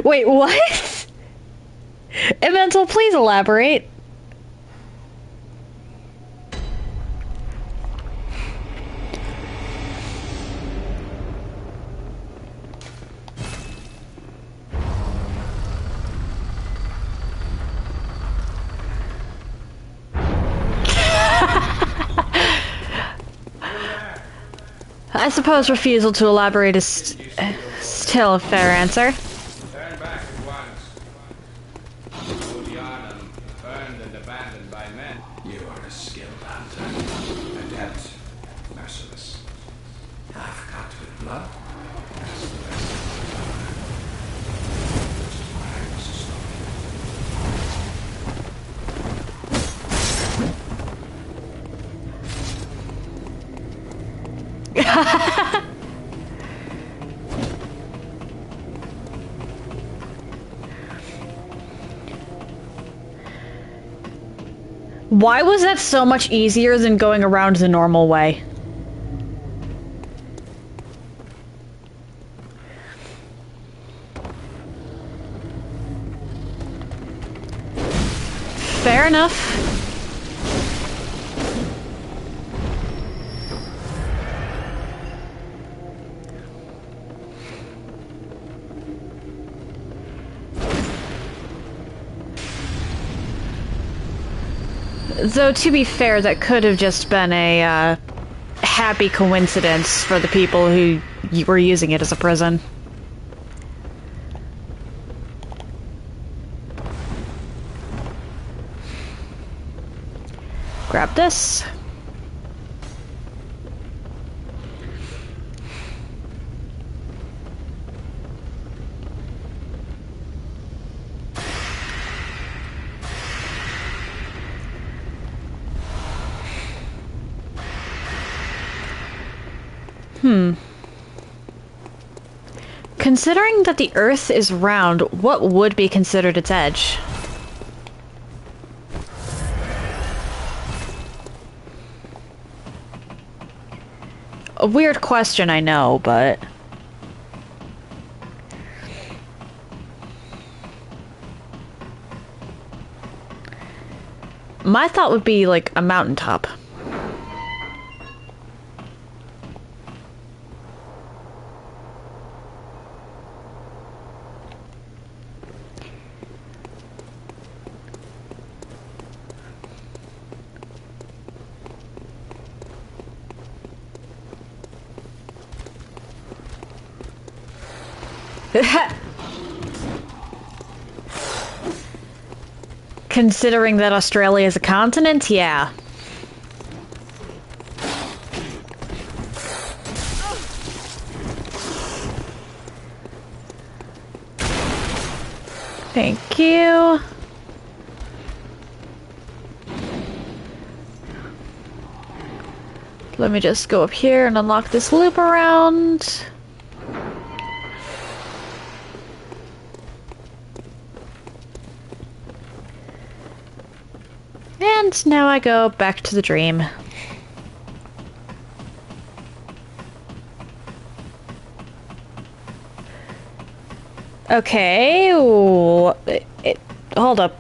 Wait, what? Elemental, please elaborate. I suppose refusal to elaborate is still a fair answer.
Turn back at once. Yarnum, burned and abandoned by men.
You are a skilled hunter, adept, merciless. Half cut with blood, as the rest of the fire. This is why I was a
Why was that so much easier than going around the normal way? Fair enough. Though, to be fair, that could have just been a happy coincidence for the people who were using it as a prison. Grab this. Considering that the Earth is round, what would be considered its edge? A weird question, I know, but... my thought would be, like, a mountaintop. Considering that Australia is a continent, yeah. Thank you. Let me just go up here and unlock this loop around. And now I go back to the dream. Okay, hold up.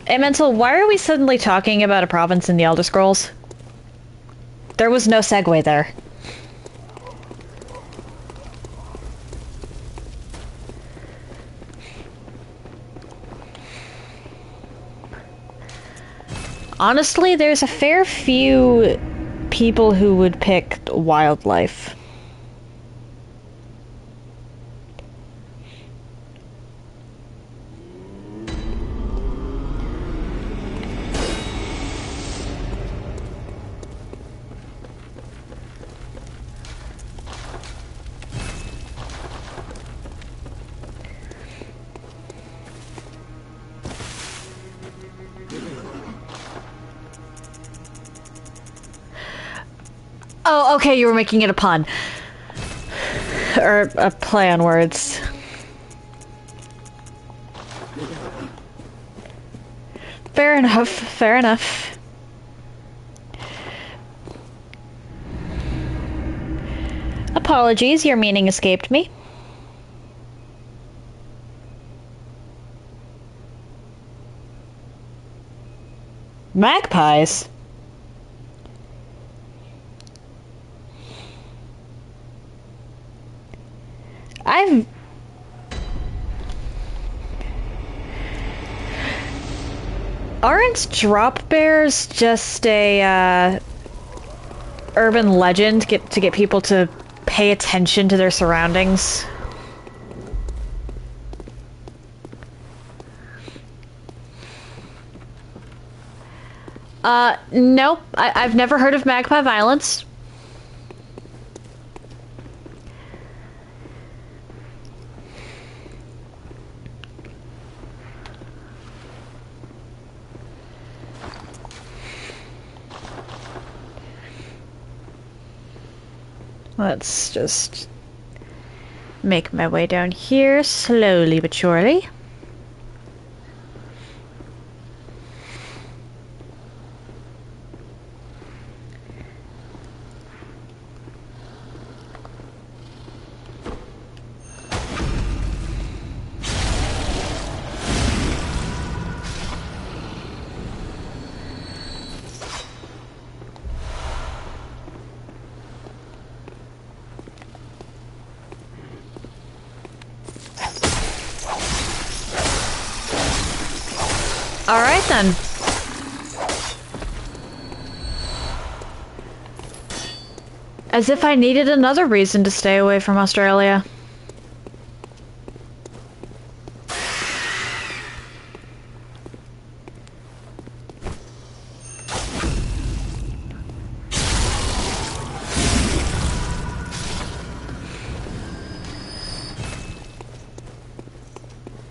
Hey, Mental, why are we suddenly talking about a province in the Elder Scrolls? There was no segue there. Honestly, there's a fair few people who would pick wildlife. Oh, okay, you were making it a pun. Or a play on words. Fair enough, fair enough. Apologies, your meaning escaped me. Magpies? Aren't drop bears just a, urban legend to get people to pay attention to their surroundings? Nope. I've never heard of magpie violence. Let's just make my way down here slowly but surely. Alright then. As if I needed another reason to stay away from Australia.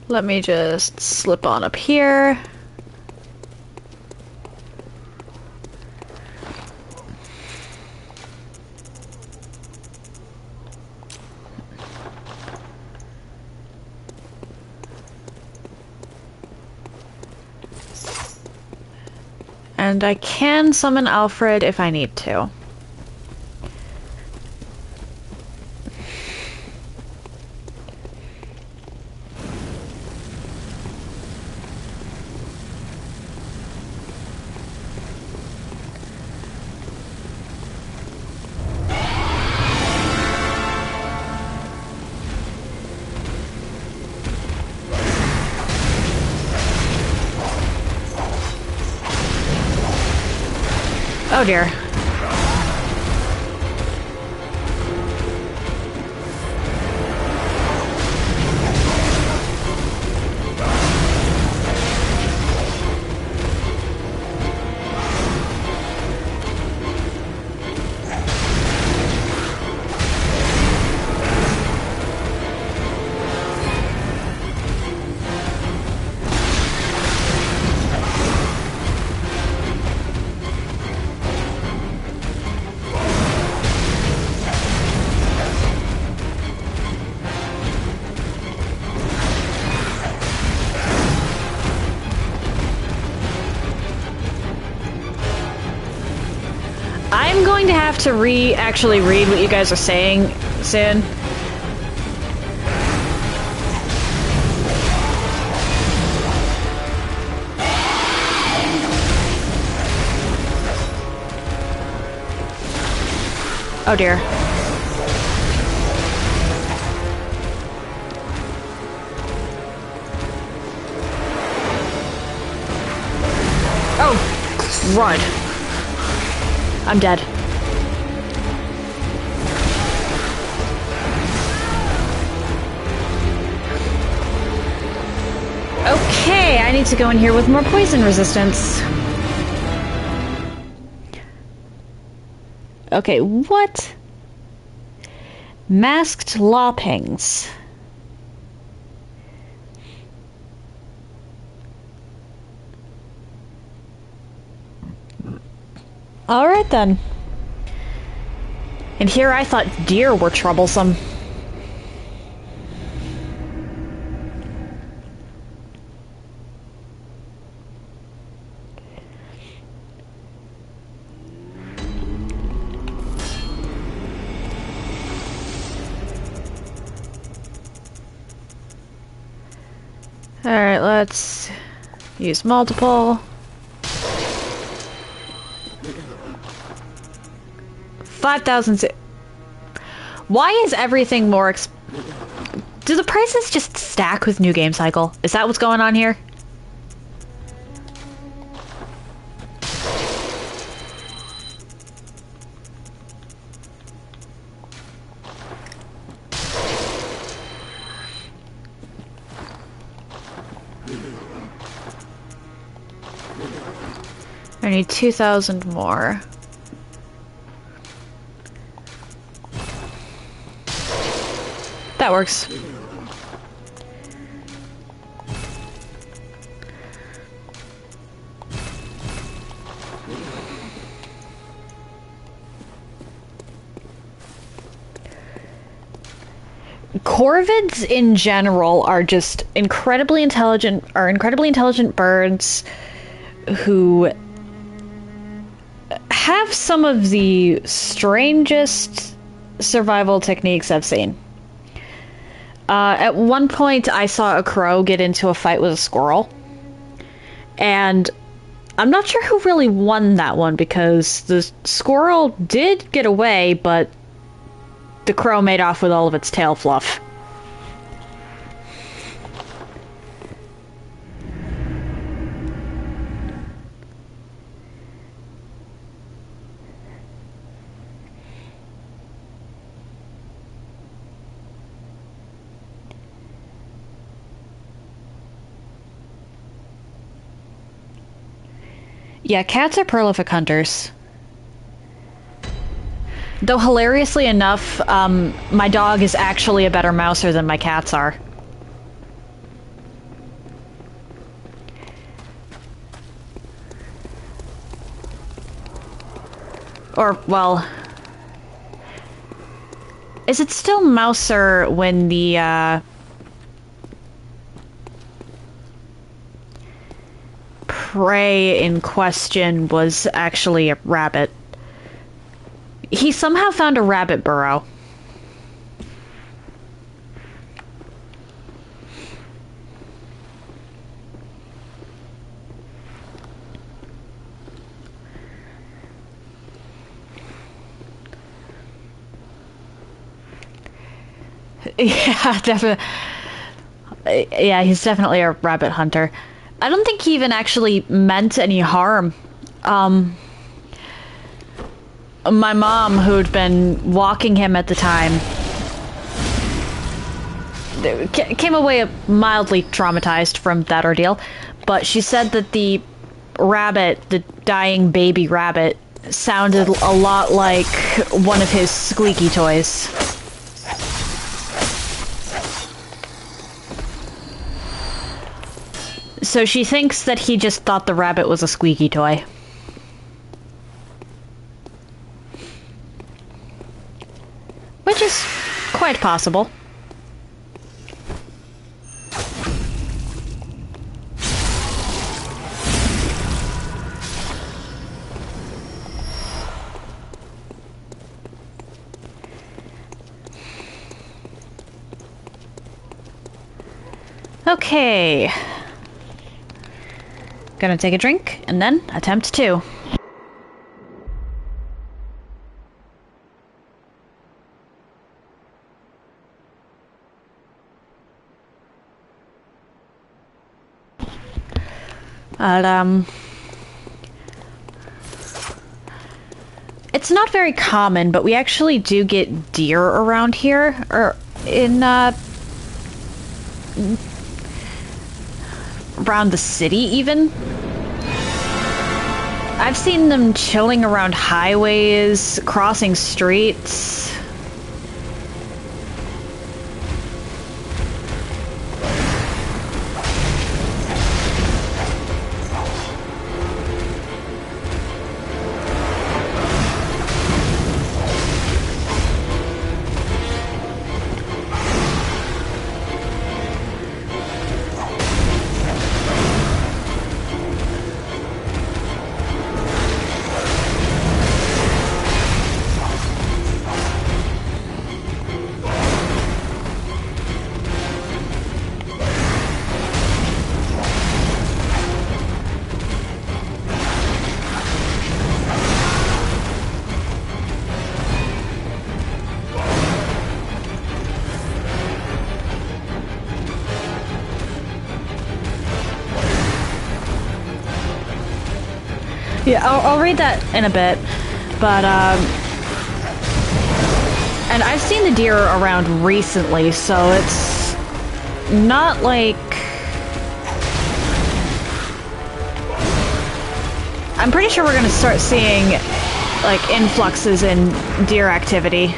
Let me just slip on up here. And I can summon Alfred if I need to. Oh dear. I'm going to have to actually read what you guys are saying soon. Oh dear. Oh, run. I'm dead. Okay, I need to go in here with more poison resistance. Okay, what? Masked loppings. Alright then. And here I thought deer were troublesome. Alright, let's use multiple. 5,000. Why is everything more do the prices just stack with new game cycle? Is that what's going on here? I need 2,000 more. That works. Corvids in general are just incredibly intelligent birds who have some of the strangest survival techniques I've seen. At one point, I saw a crow get into a fight with a squirrel, and I'm not sure who really won that one because the squirrel did get away, but the crow made off with all of its tail fluff. Yeah, cats are prolific hunters. Though hilariously enough, my dog is actually a better mouser than my cats are. Or, well... Is it still mouser when the, prey in question was actually a rabbit? He somehow found a rabbit burrow. Yeah, definitely. Yeah, he's definitely a rabbit hunter. I don't think he even actually meant any harm. My mom, who'd been walking him at the time, came away mildly traumatized from that ordeal, but she said that the rabbit, the dying baby rabbit, sounded a lot like one of his squeaky toys. So she thinks that he just thought the rabbit was a squeaky toy. Which is quite possible. Okay. Gonna take a drink, and then attempt 2. It's not very common, but we actually do get deer around here, or in, around the city, even. I've seen them chilling around highways, crossing streets. Yeah, I'll read that in a bit, but, and I've seen the deer around recently, so it's not like... I'm pretty sure we're gonna start seeing, like, influxes in deer activity.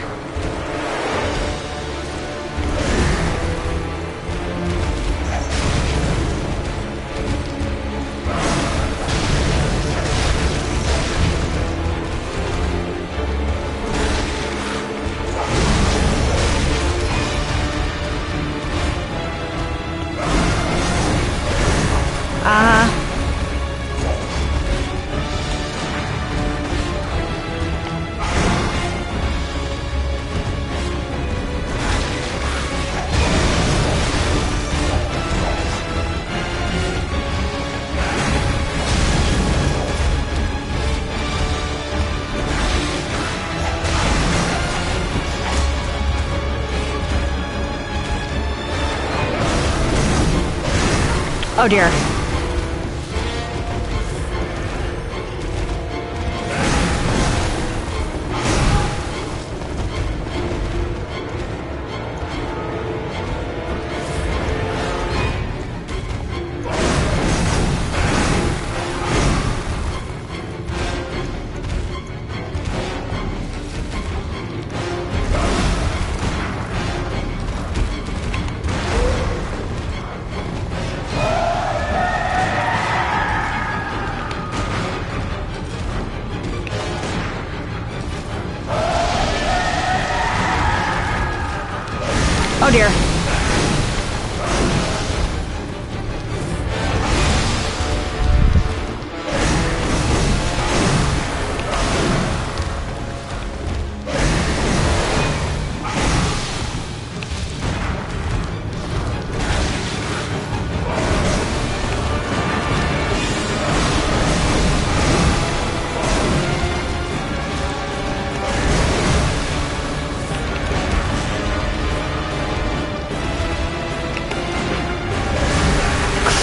Oh dear. Oh dear.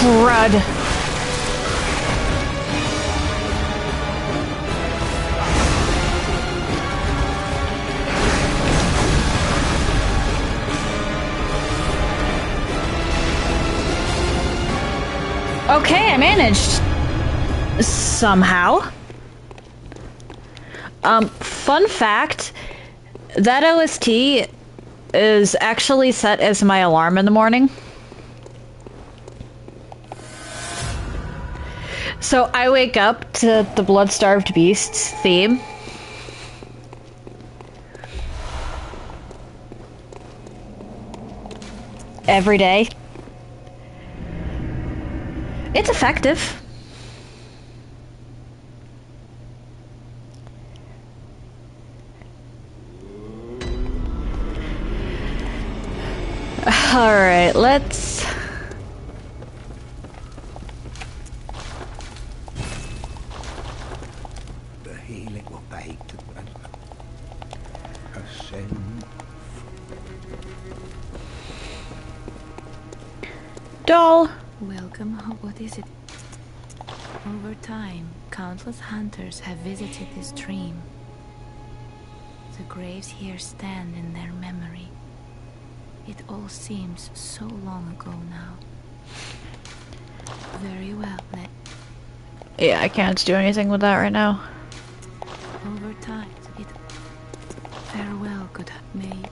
Crud. Okay, I managed. Somehow. Fun fact, that OST is actually set as my alarm in the morning. So I wake up to the Blood-Starved Beasts theme. Every day. It's effective. Alright, let's... Doll!
Welcome. What is it? Over time, countless hunters have visited this stream. The graves here stand in their memory. It all seems so long ago now. Very well,
Yeah, I can't do anything with that right now.
over time, it... Farewell, good maid.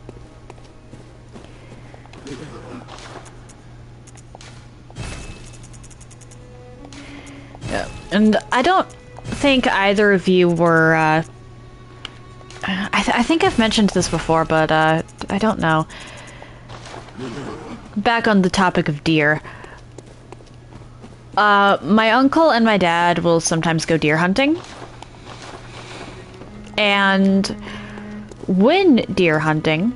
Yeah, and I don't think either of you were, I think I've mentioned this before, but, I don't know. Back on the topic of deer. My uncle and my dad will sometimes go deer hunting. And when deer hunting,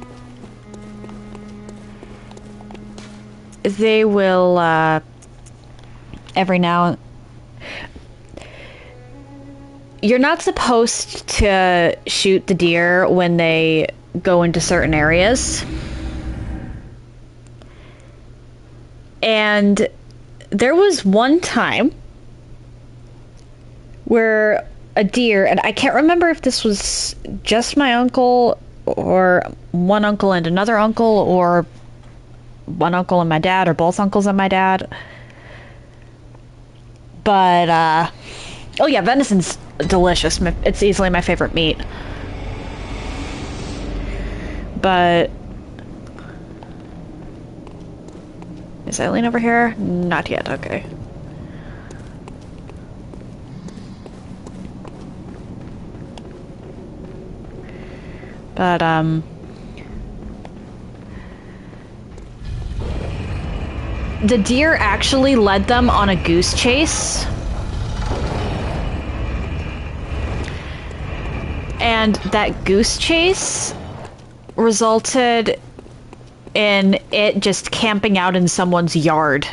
they will, every now... You're not supposed to shoot the deer when they go into certain areas. And there was one time where a deer, and I can't remember if this was just my uncle or one uncle and another uncle, or one uncle and my dad, or both uncles and my dad. But, oh yeah, venison's delicious. It's easily my favorite meat. But... Is Eileen over here? Not yet, okay. But, the deer actually led them on a goose chase. And that goose chase resulted in it just camping out in someone's yard.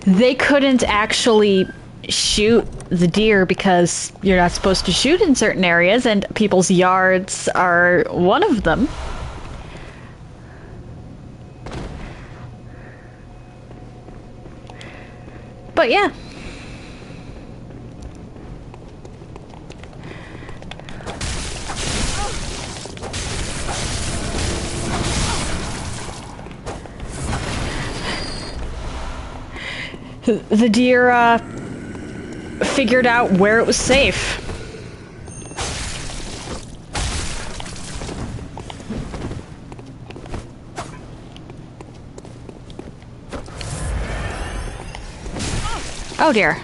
They couldn't actually shoot the deer because you're not supposed to shoot in certain areas, and people's yards are one of them. But yeah. The deer, figured out where it was safe. Oh dear.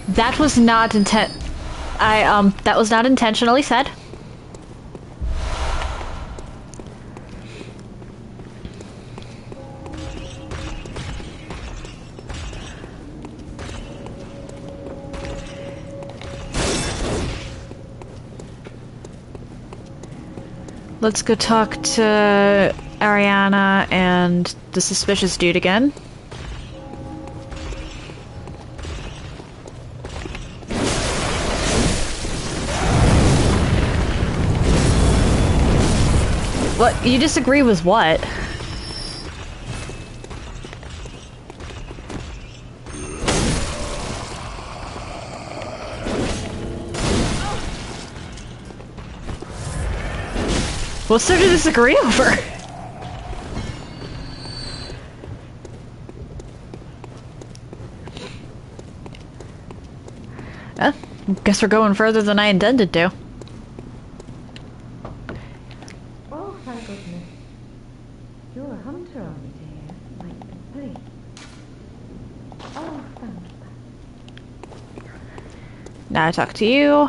That was not that was not intentionally said. Let's go talk to Ariana and the suspicious dude again. What? You disagree with what? What's there to disagree over? Guess we're going further than I intended to.
Oh, thank goodness. You're a hunter, aren't you? Like, please. Oh, thank you.
Now I talk to you.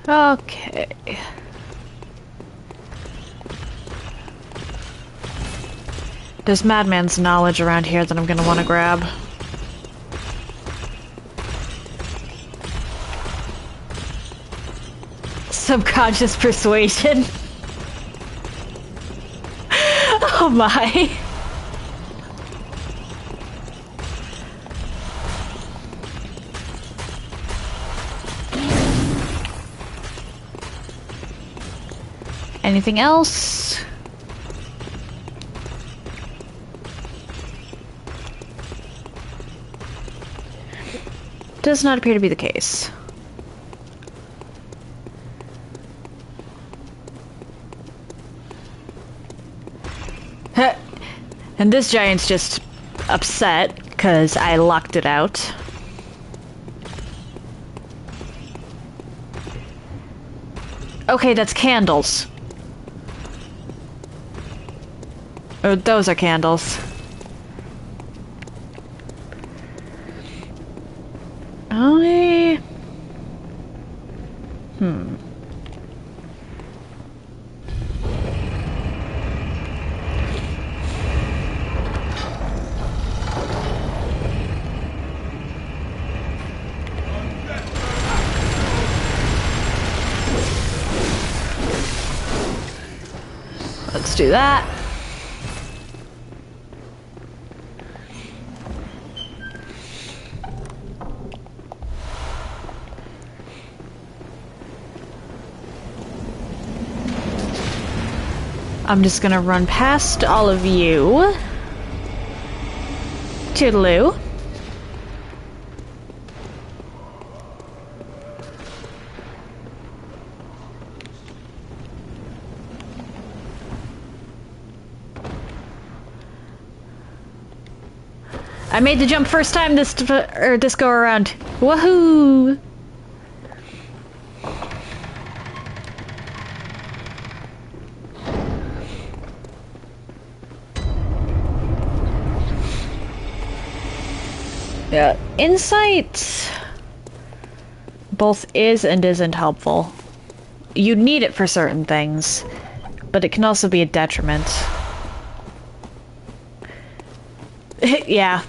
Okay. There's Madman's knowledge around here that I'm gonna want to grab. Subconscious persuasion. Oh my. Anything else? Does not appear to be the case. And this giant's just upset because I locked it out. Okay, that's candles. Oh, those are candles. Let's do that. I'm just gonna run past all of you. Toodaloo. I made the jump first time this go around. Woohoo! Yeah, insight both is and isn't helpful. You need it for certain things, but it can also be a detriment. Yeah.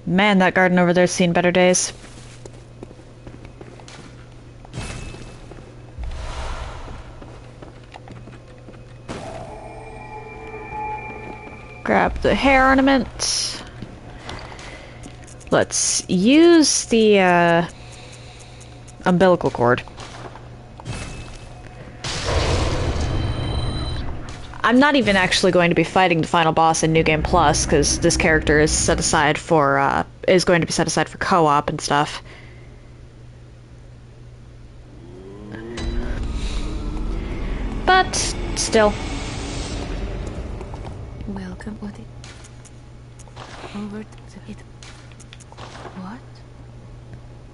Man, that garden over there's seen better days. Grab the hair ornament. Let's use the umbilical cord. I'm not even actually going to be fighting the final boss in New Game Plus, because this character is set aside for, is going to be set aside for co-op and stuff. But, still.
Welcome, buddy. Over to it. What?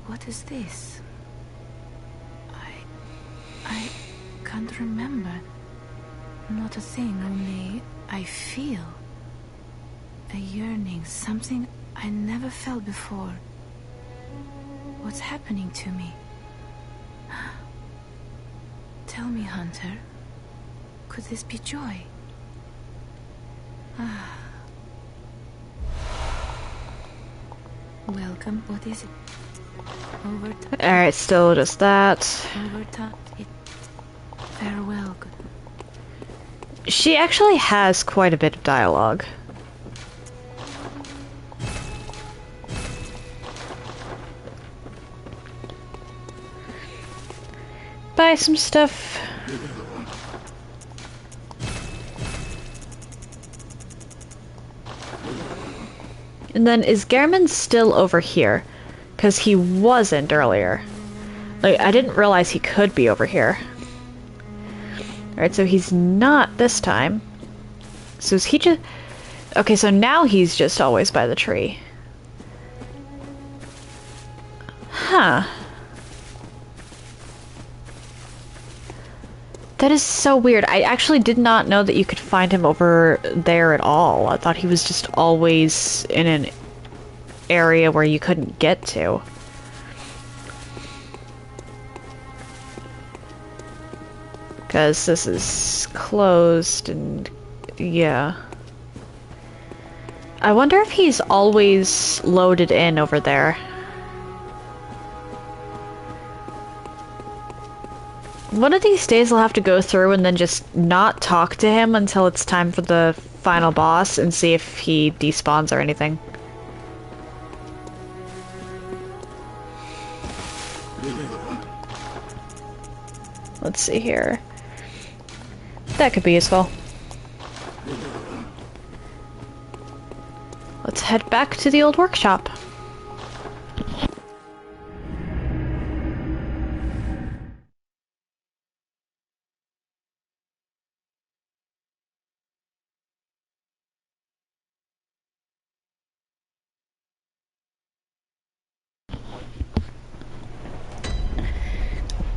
What is this? I can't remember. Not a thing, only I feel a yearning, something I never felt before. What's happening to me? Tell me, Hunter, could this be joy? Welcome, what is it? Overtime.
Alright, still just that.
Overtime. Farewell, good.
She actually has quite a bit of dialogue. Buy some stuff. And then, is Gehrman still over here? Because he wasn't earlier. Like, I didn't realize he could be over here. Alright, so he's not this time. So is he just... Okay, so now he's just always by the tree. Huh. That is so weird. I actually did not know that you could find him over there at all. I thought he was just always in an area where you couldn't get to. Because this is closed and... yeah. I wonder if he's always loaded in over there. One of these days I'll have to go through and then just not talk to him until it's time for the final boss and see if he despawns or anything. Let's see here. That could be useful. Let's head back to the old workshop.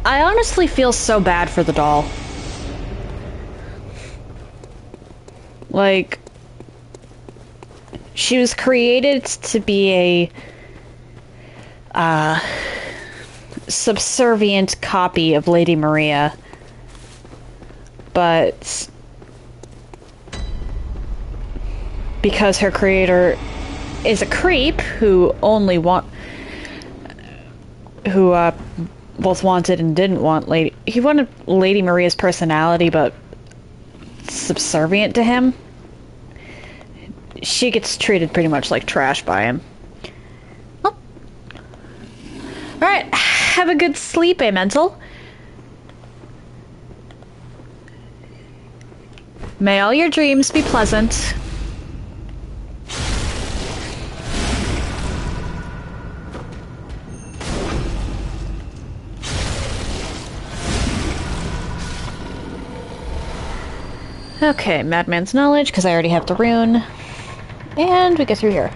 I honestly feel so bad for the doll. Like, she was created to be a subservient copy of Lady Maria, but because her creator is a creep who both wanted and didn't want he wanted Lady Maria's personality, but subservient to him. She gets treated pretty much like trash by him. Oh, Alright, have a good sleep, Mental. May all your dreams be pleasant. Okay, Madman's Knowledge, because I already have the rune. And we get through here.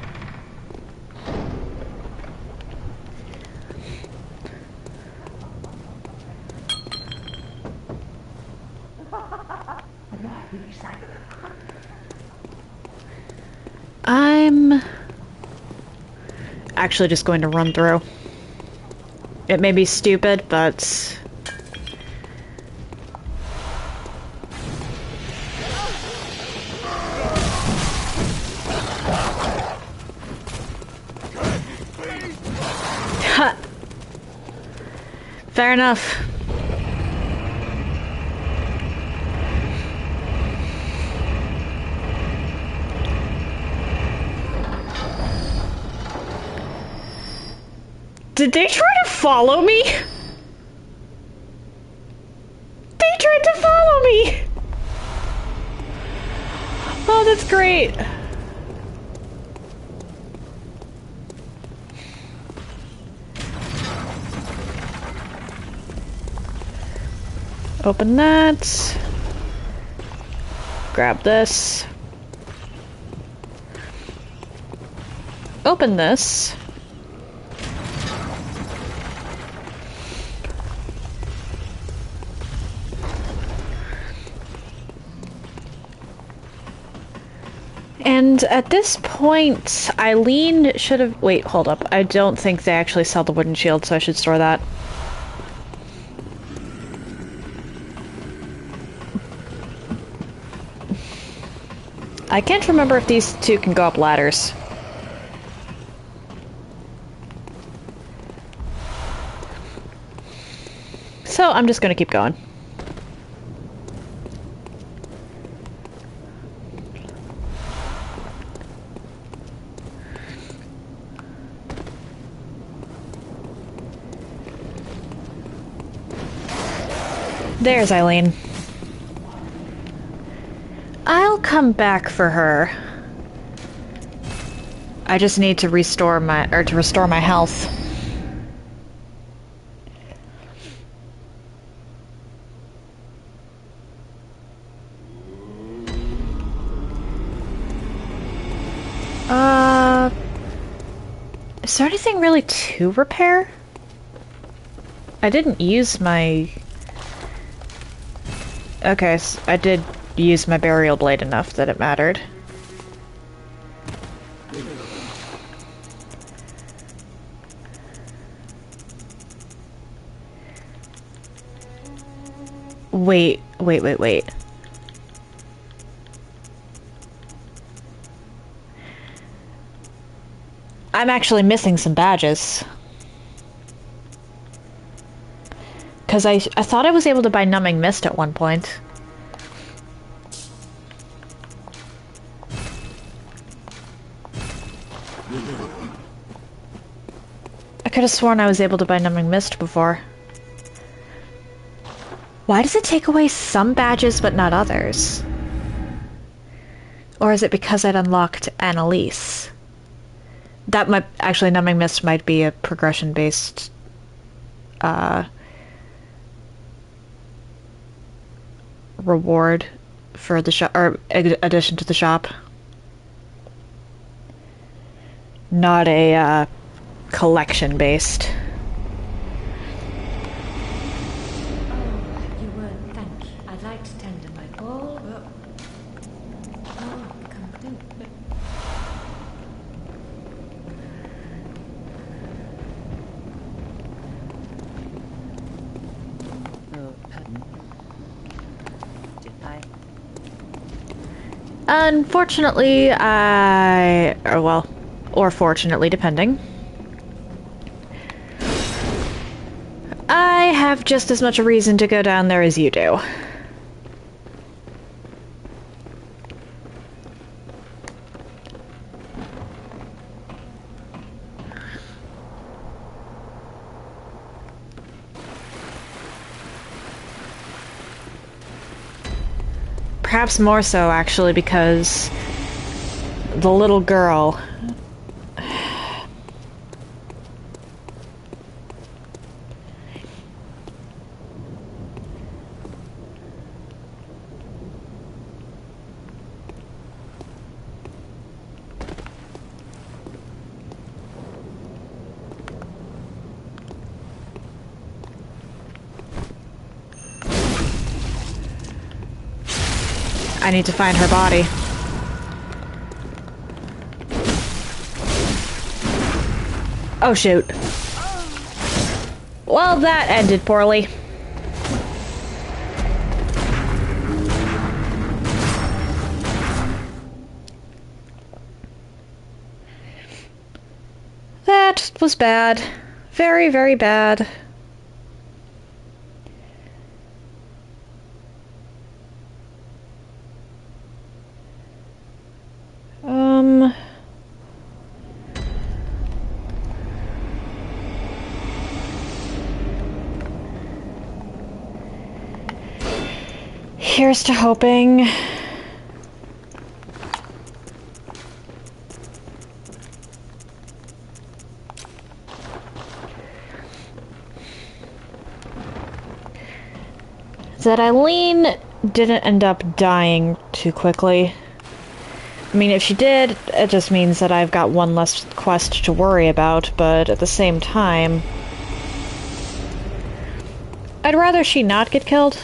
I'm actually just going to run through. It may be stupid, but... Fair enough. Did they try to follow me? They tried to follow me! Oh, that's great. Open that. Grab this. Open this. And at this point, Eileen should have... Wait, hold up. I don't think they actually sell the wooden shield, so I should store that. I can't remember if these two can go up ladders. So I'm just gonna keep going. There's Eileen. I'll come back for her. I just need to restore my health. Is there anything really to repair? I didn't use my... Okay, so I did use my burial blade enough that it mattered. Wait. I'm actually missing some badges. Because I thought I was able to buy Numbing Mist at one point. I could have sworn I was able to buy Numbing Mist before. Why does it take away some badges but not others? Or is it because I'd unlocked Annalise? That might... Actually, Numbing Mist might be a progression-based... reward for the shop, or addition to the shop. Not a, collection based.
Oh, you weren't. Thank you. I'd like to tender my ball. Oh, come through.
Oh, pardon. Did I?
Unfortunately, or fortunately, depending. I have just as much a reason to go down there as you do. Perhaps more so, actually, because the little girl... I need to find her body. Oh, shoot. Well, that ended poorly. That was bad. Very, very bad. Here's to hoping. That Eileen didn't end up dying too quickly. I mean, if she did, it just means that I've got one less quest to worry about, but at the same time, I'd rather she not get killed.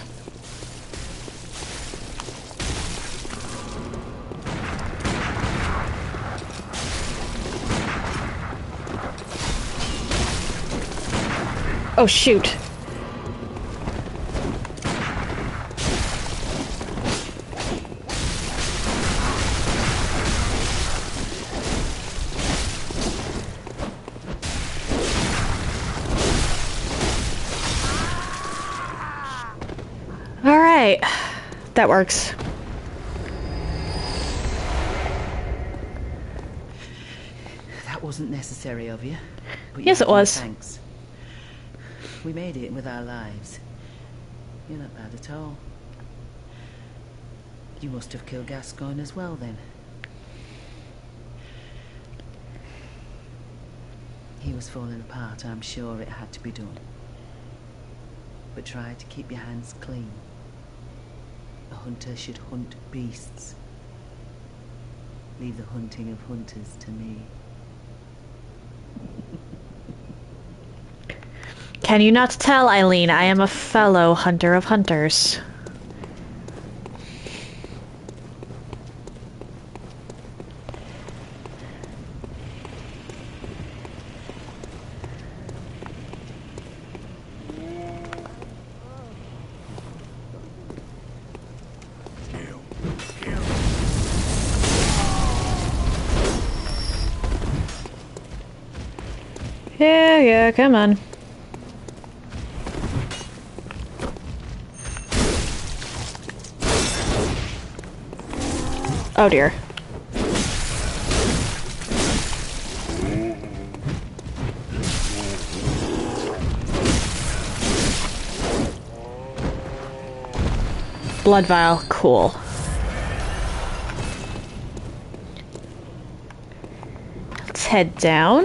Oh, shoot. All right. That works.
That wasn't necessary of you. But
Yes, it was.
Thanks. We made it with our lives. You're not bad at all. You must have killed Gascoigne as well, then. He was falling apart, I'm sure it had to be done. But try to keep your hands clean. A hunter should hunt beasts. Leave the hunting of hunters to me.
Can you not tell, Eileen? I am a fellow hunter of hunters. Yeah, come on. Oh dear. Blood vial, cool. Let's head down.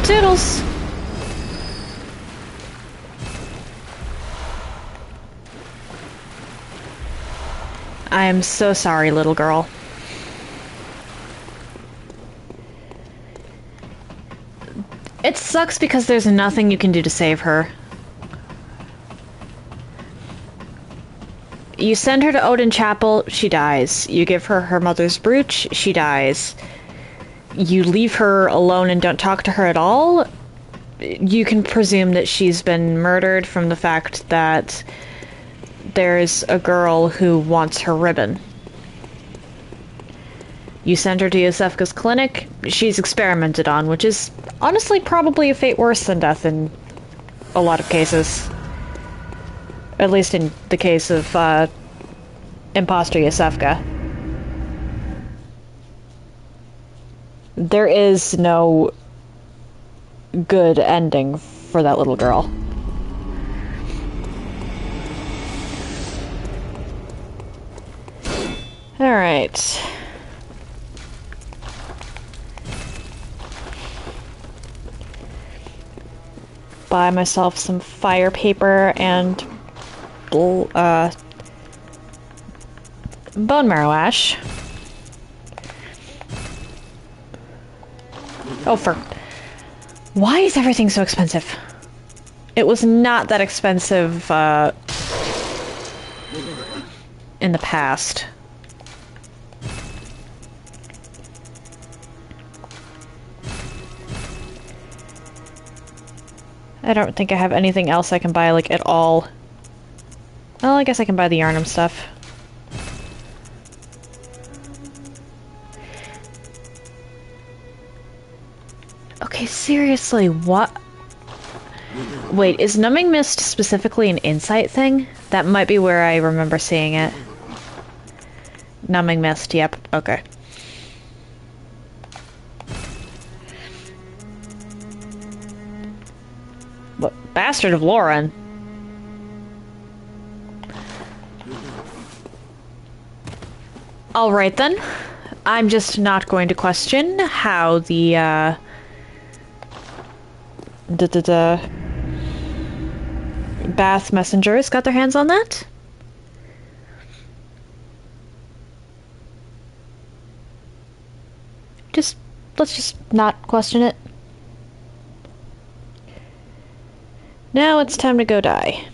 Toodles! I am so sorry, little girl. It sucks because there's nothing you can do to save her. You send her to Odin Chapel, she dies. You give her her mother's brooch, she dies. You leave her alone and don't talk to her at all, you can presume that she's been murdered from the fact that there's a girl who wants her ribbon. You send her to Yosefka's clinic, she's experimented on, which is honestly probably a fate worse than death in a lot of cases. At least in the case of imposter Yosefka. There is no good ending for that little girl. Alright. Buy myself some fire paper and bone marrow ash. Oh, why is everything so expensive? It was not that expensive in the past. I don't think I have anything else I can buy, like, at all. Well, I guess I can buy the Yarnum stuff. Okay, seriously, what? Wait, is Numbing Mist specifically an insight thing? That might be where I remember seeing it. Numbing Mist, yep, okay. What? Bastard of Lauren. Alright then. I'm just not going to question how the Bath messengers got their hands on that. Let's just not question it. Now it's time to go die.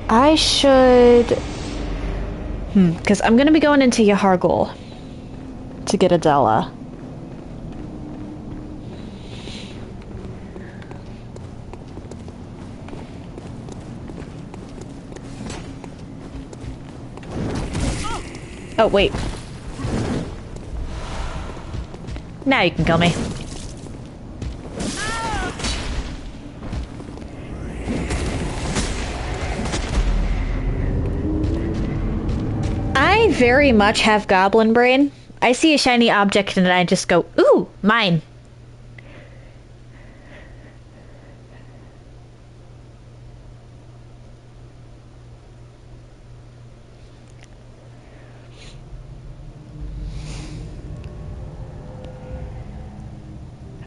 I should... because I'm gonna be going into Yahar'gul to get Adela. Oh, wait. Now you can kill me. I very much have goblin brain. I see a shiny object and I just go, ooh, mine.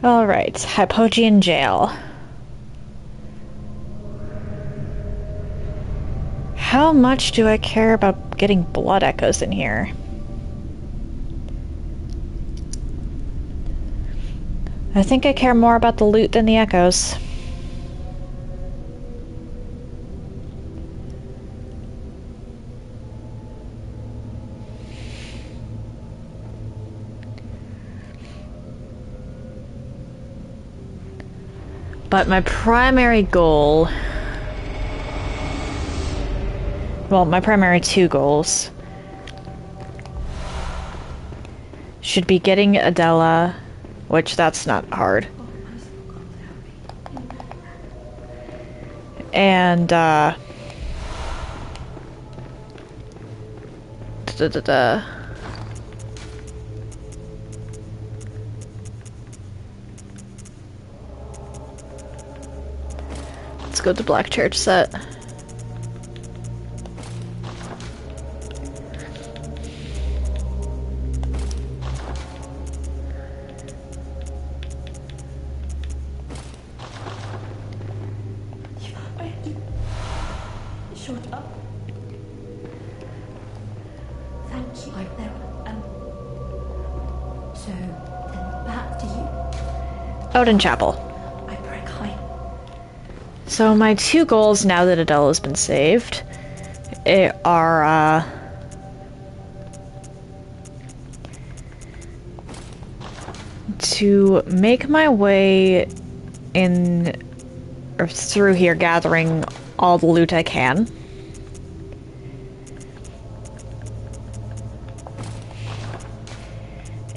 Alright, Hypogean Jail. How much do I care about getting blood echoes in here? I think I care more about the loot than the echoes. But my primary goal... Well, my primary two goals should be getting Adela, which that's not hard. And, let's go to the Black Church set. Odin Chapel. So my two goals now that Adela's been saved are to to make my way in or through here, gathering all the loot I can.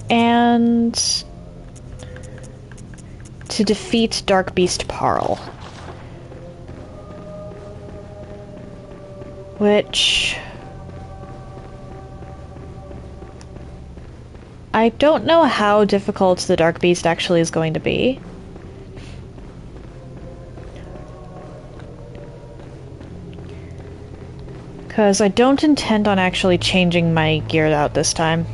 And to defeat Dark Beast Parl. Which I don't know how difficult the Dark Beast actually is going to be. Because I don't intend on actually changing my gear out this time.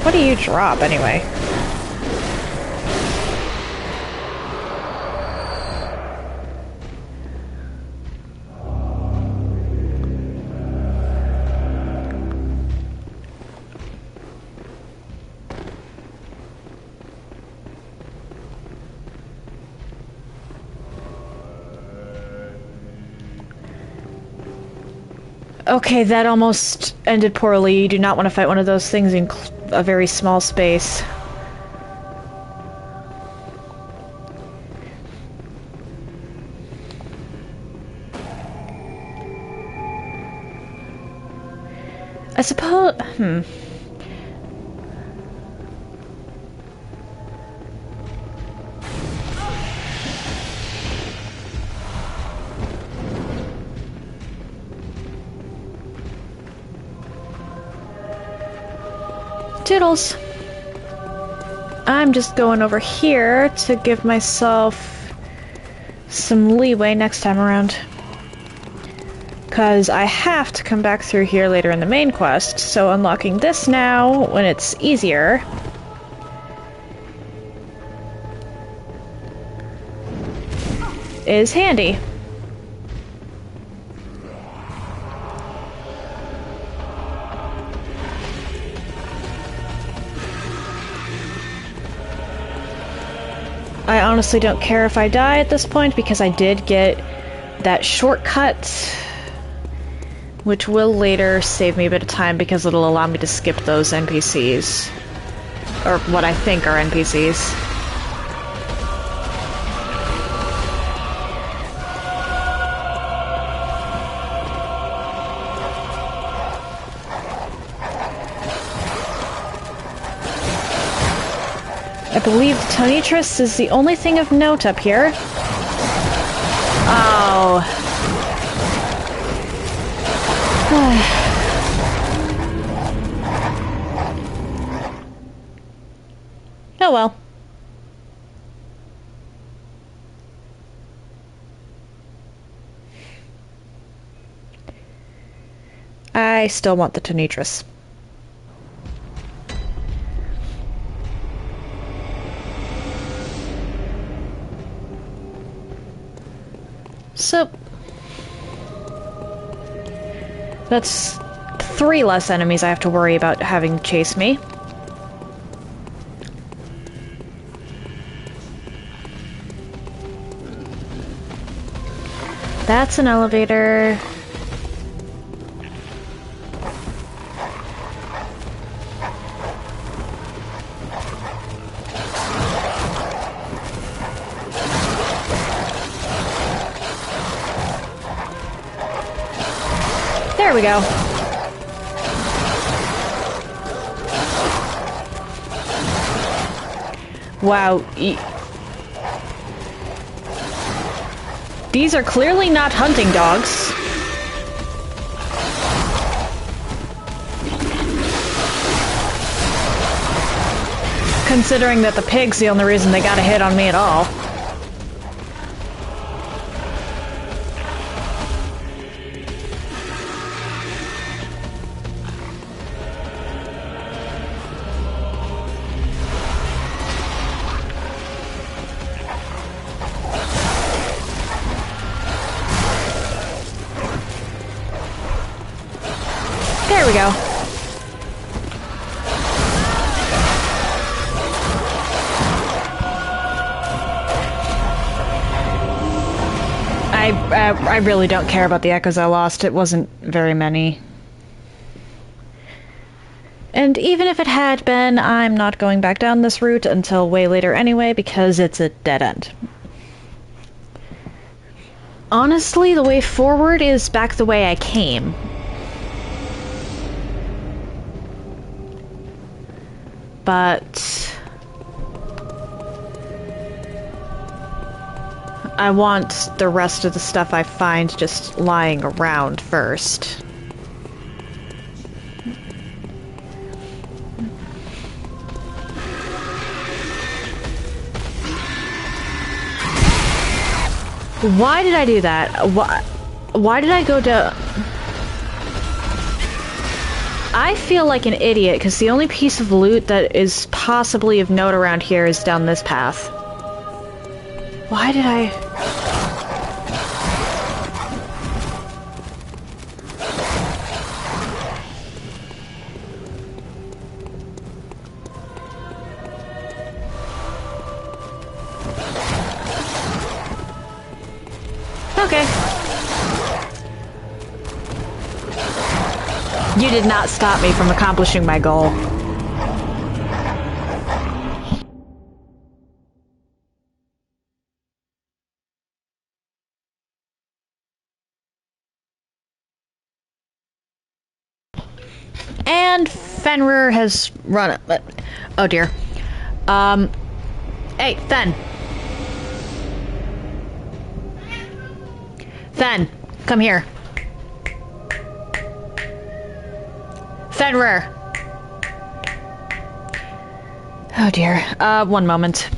What do you drop, anyway? Okay, that almost ended poorly. You do not want to fight one of those things in a very small space. I suppose... Toodles! I'm just going over here to give myself some leeway next time around. Because I have to come back through here later in the main quest, so unlocking this now, when it's easier... is handy. I honestly don't care if I die at this point, because I did get that shortcut, which will later save me a bit of time because it'll allow me to skip those NPCs. Or what I think are NPCs. I believe Tonitris is the only thing of note up here. Oh. Oh well. I still want the Tonitris. So, that's 3 less enemies I have to worry about having chase me. That's an elevator. There we go. Wow. These are clearly not hunting dogs. Considering that the pig's the only reason they got a hit on me at all. There we go. I really don't care about the echoes I lost. It wasn't very many. And even if it had been, I'm not going back down this route until way later anyway, because it's a dead end. Honestly, the way forward is back the way I came. But I want the rest of the stuff I find just lying around first. Why did I do that? Why did I go down? I feel like an idiot because the only piece of loot that is possibly of note around here is down this path. Why did I... Okay. You did not stop me from accomplishing my goal. And Fenrir has run it, but... Oh dear. Hey, Fen. Fen, come here. Fenrir. Oh dear. One moment.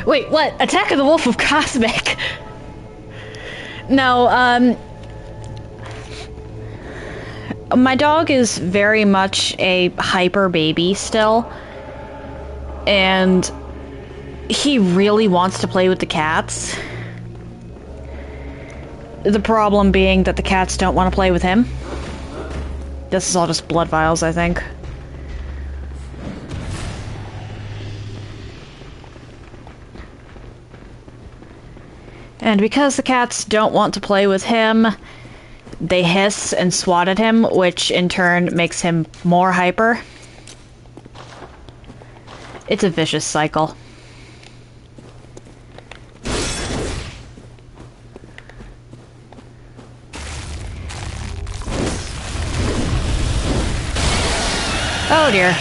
Wait, what? Attack of the Wolf of Cosmic? No, my dog is very much a hyper baby still. And he really wants to play with the cats. The problem being that the cats don't want to play with him. This is all just blood vials, I think. And because the cats don't want to play with him, they hiss and swat at him, which in turn makes him more hyper. It's a vicious cycle. Oh dear.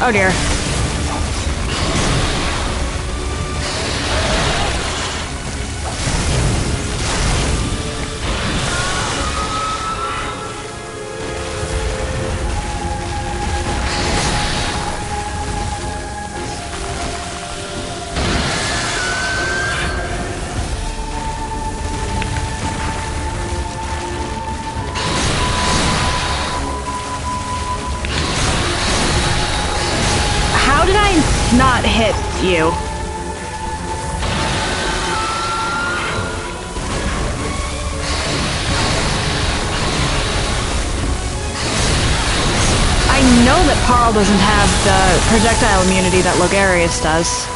Oh dear. Not hit you. I know that Parl doesn't have the projectile immunity that Logarius does.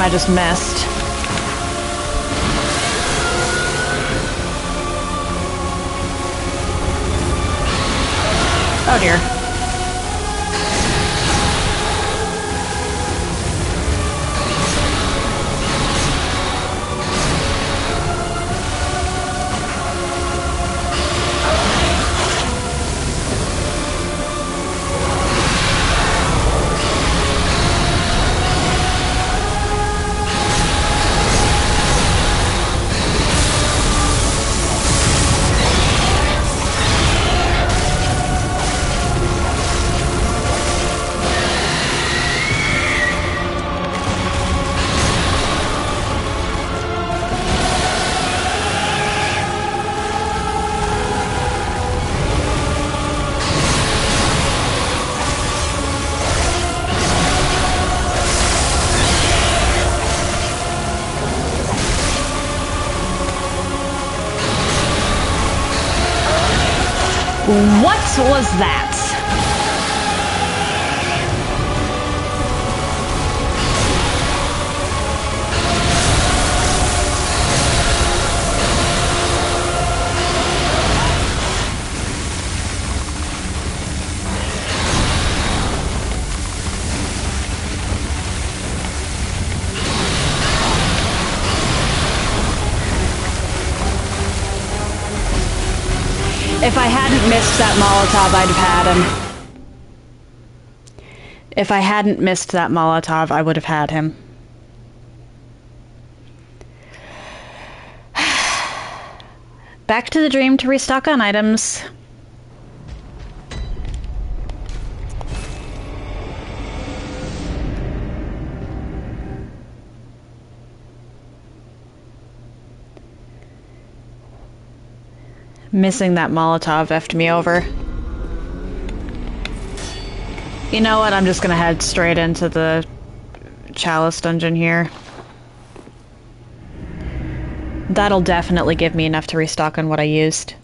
I just missed. Oh dear. What was that? If I hadn't missed that Molotov, I'd have had him. If I hadn't missed that Molotov, I would have had him. Back to the dream to restock on items. Missing that Molotov effed me over. You know what? I'm just gonna head straight into the Chalice dungeon here. That'll definitely give me enough to restock on what I used.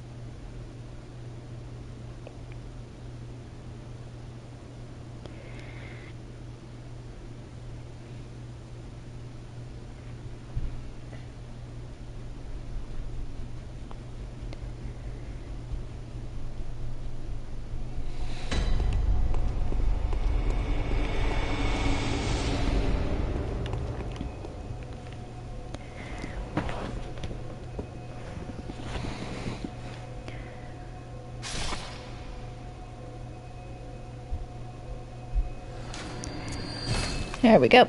There we go.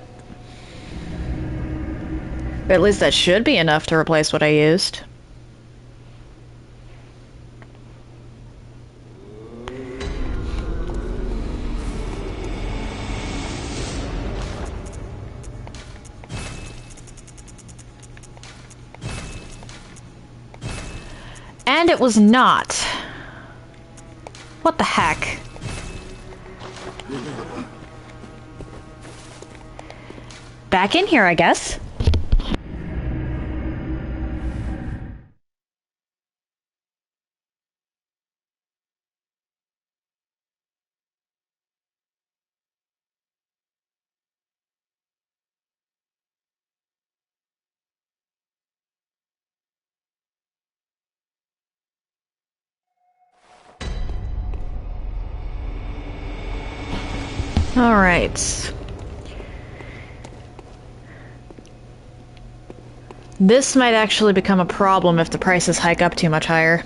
But at least that should be enough to replace what I used. And it was not. What the heck? Back in here, I guess. All right. This might actually become a problem if the prices hike up too much higher.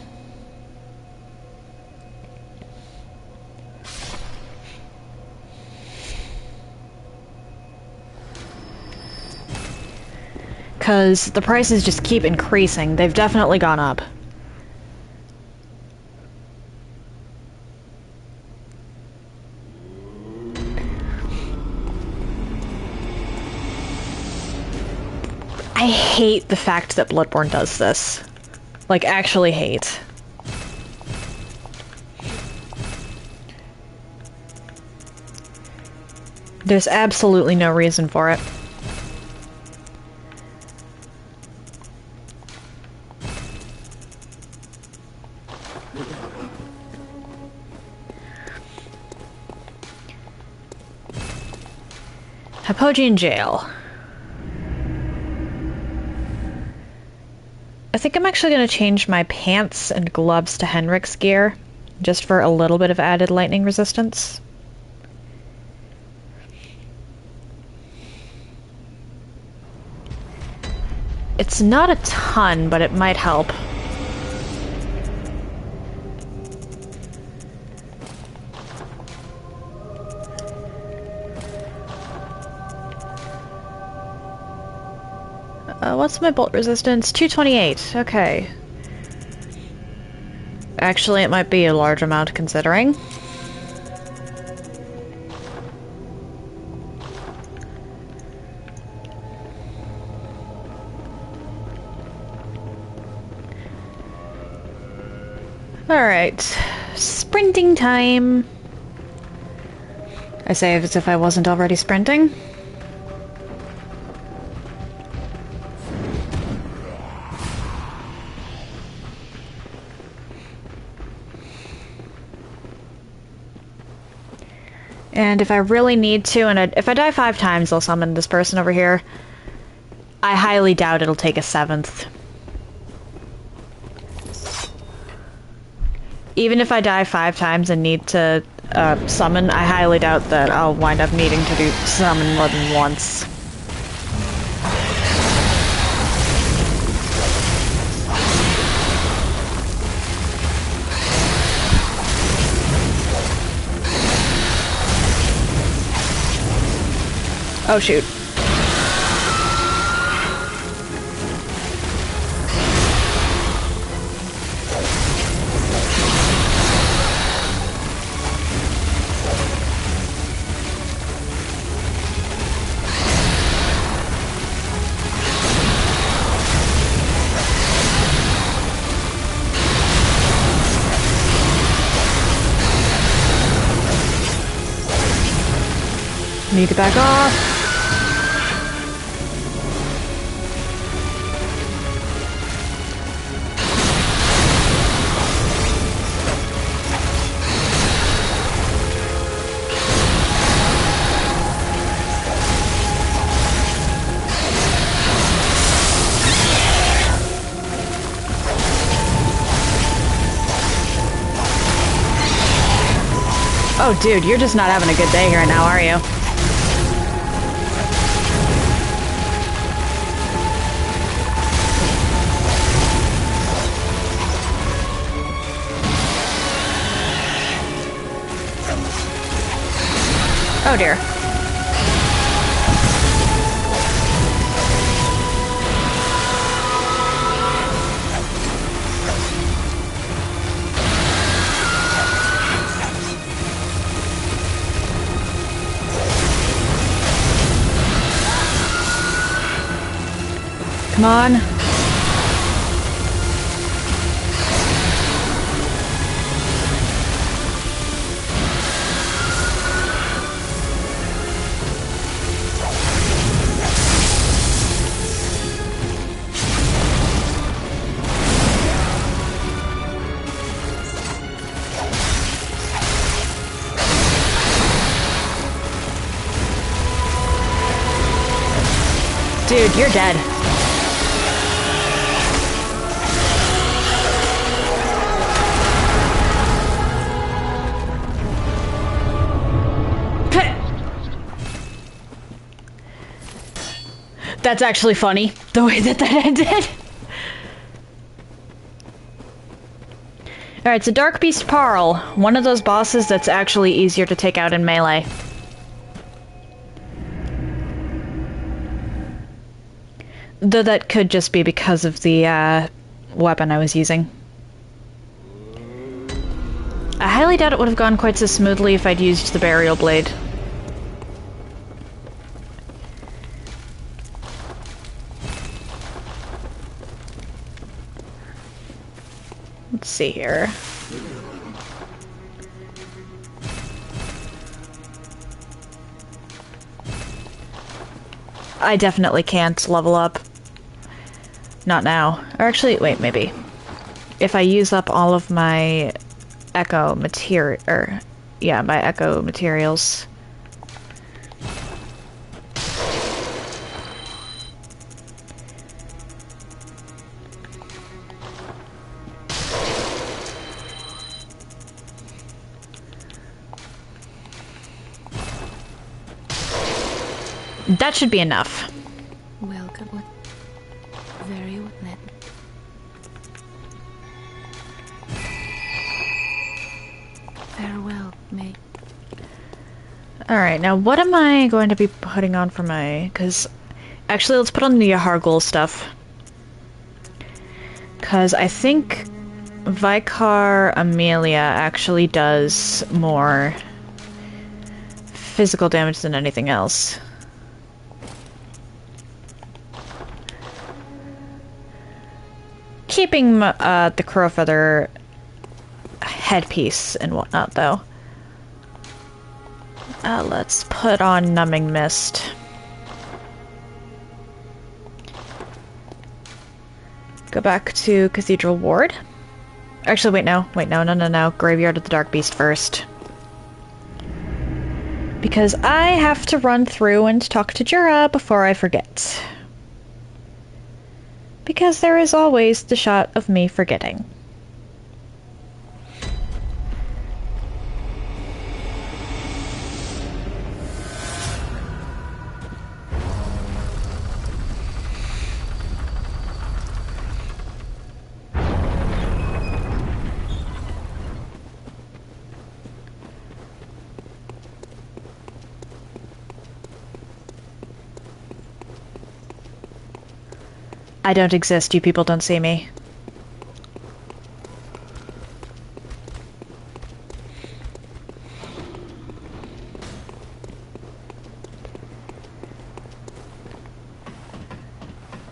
Because the prices just keep increasing. They've definitely gone up. I hate the fact that Bloodborne does this. Like, actually hate. There's absolutely no reason for it. Hypogean Jail. I think I'm actually going to change my pants and gloves to Henrik's gear, just for a little bit of added lightning resistance. It's not a ton, but it might help. What's my bolt resistance? 228. Okay. Actually, it might be a large amount considering. Alright. Sprinting time. I say as if I wasn't already sprinting. And if I really need to, and if I die 5 times, I'll summon this person over here. I highly doubt it'll take a 7th. Even if I die 5 times and need to summon, I highly doubt that I'll wind up needing to do summon more than once. Oh shoot. Need to back off. Oh, dude, you're just not having a good day here right now, are you? Oh dear. Come on. Dude, you're dead. That's actually funny, the way that ended. Alright, so Dark Beast Parl, one of those bosses that's actually easier to take out in melee. Though that could just be because of the weapon I was using. I highly doubt it would have gone quite so smoothly if I'd used the Burial Blade. Let's see here. I definitely can't level up. Not now. Or actually, wait, maybe. If I use up all of my echo material, my echo materials. That should be enough.
Welcome. Very well. Farewell, May.
Alright, now what am I going to be putting on for my... Because... Actually, let's put on the Yahargul stuff. Because I think Vicar Amelia actually does more physical damage than anything else. Keeping the Crowfeather headpiece and whatnot, though. Let's put on Numbing Mist. Go back to Cathedral Ward. Actually, wait, no. Graveyard of the Dark Beast first. Because I have to run through and talk to Jura before I forget. Because there is always the shot of me forgetting. I don't exist, you people don't see me.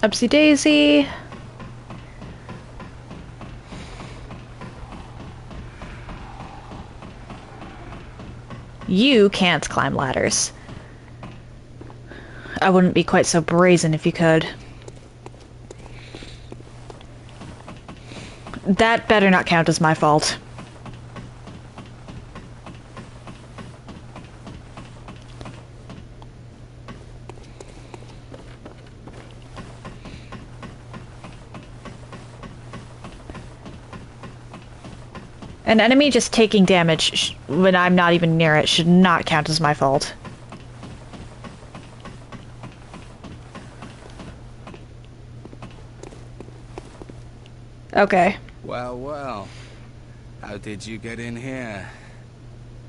Upsy daisy. You can't climb ladders. I wouldn't be quite so brazen if you could. That better not count as my fault. An enemy just taking damage when I'm not even near it should not count as my fault. Okay.
Well, well. How did you get in here?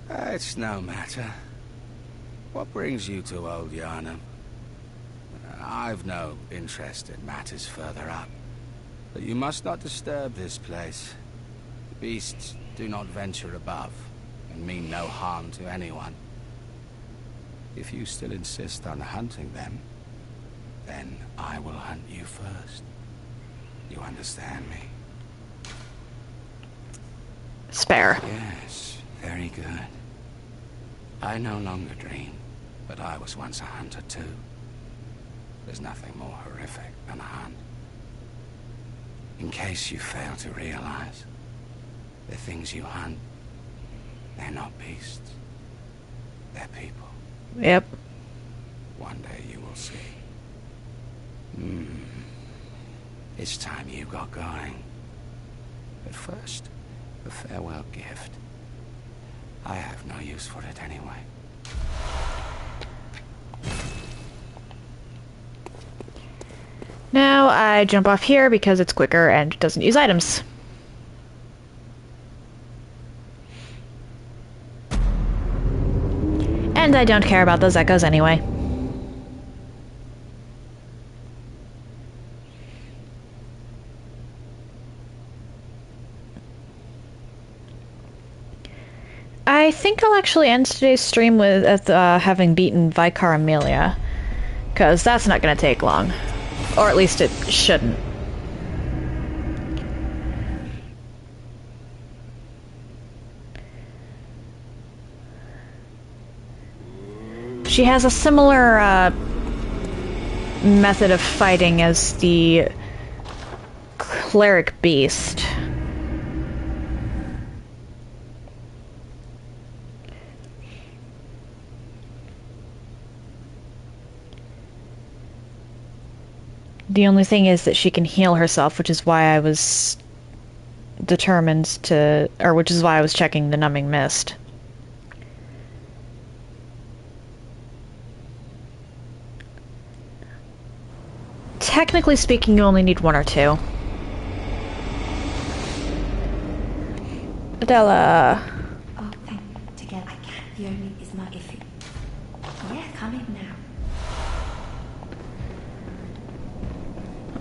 It's no matter. What brings you to Old Yarnum? I've no interest in matters further up. But you must not disturb this place. The beasts do not venture above, and mean no harm to anyone. If you still insist on hunting them, then I will hunt you first. You understand me?
Spare.
Yes, very good. I no longer dream, but I was once a hunter too. There's nothing more horrific than a hunt. In case you fail to realize, the things you hunt, they're not beasts. They're people.
Yep.
One day you will see. It's time you got going. But first, a farewell gift. I have no use for it anyway.
Now I jump off here because it's quicker and doesn't use items. And I don't care about those echoes anyway. I think I'll actually end today's stream with having beaten Vicar Amelia, because that's not going to take long. Or at least it shouldn't. She has a similar method of fighting as the cleric beast. The only thing is that she can heal herself, which is why I was determined to, or which is why I was checking the Numbing Mist. technically speaking, you only need 1 or 2. Adela.
Oh, thank together. I can't. The only is my iffy. Yeah, come in now.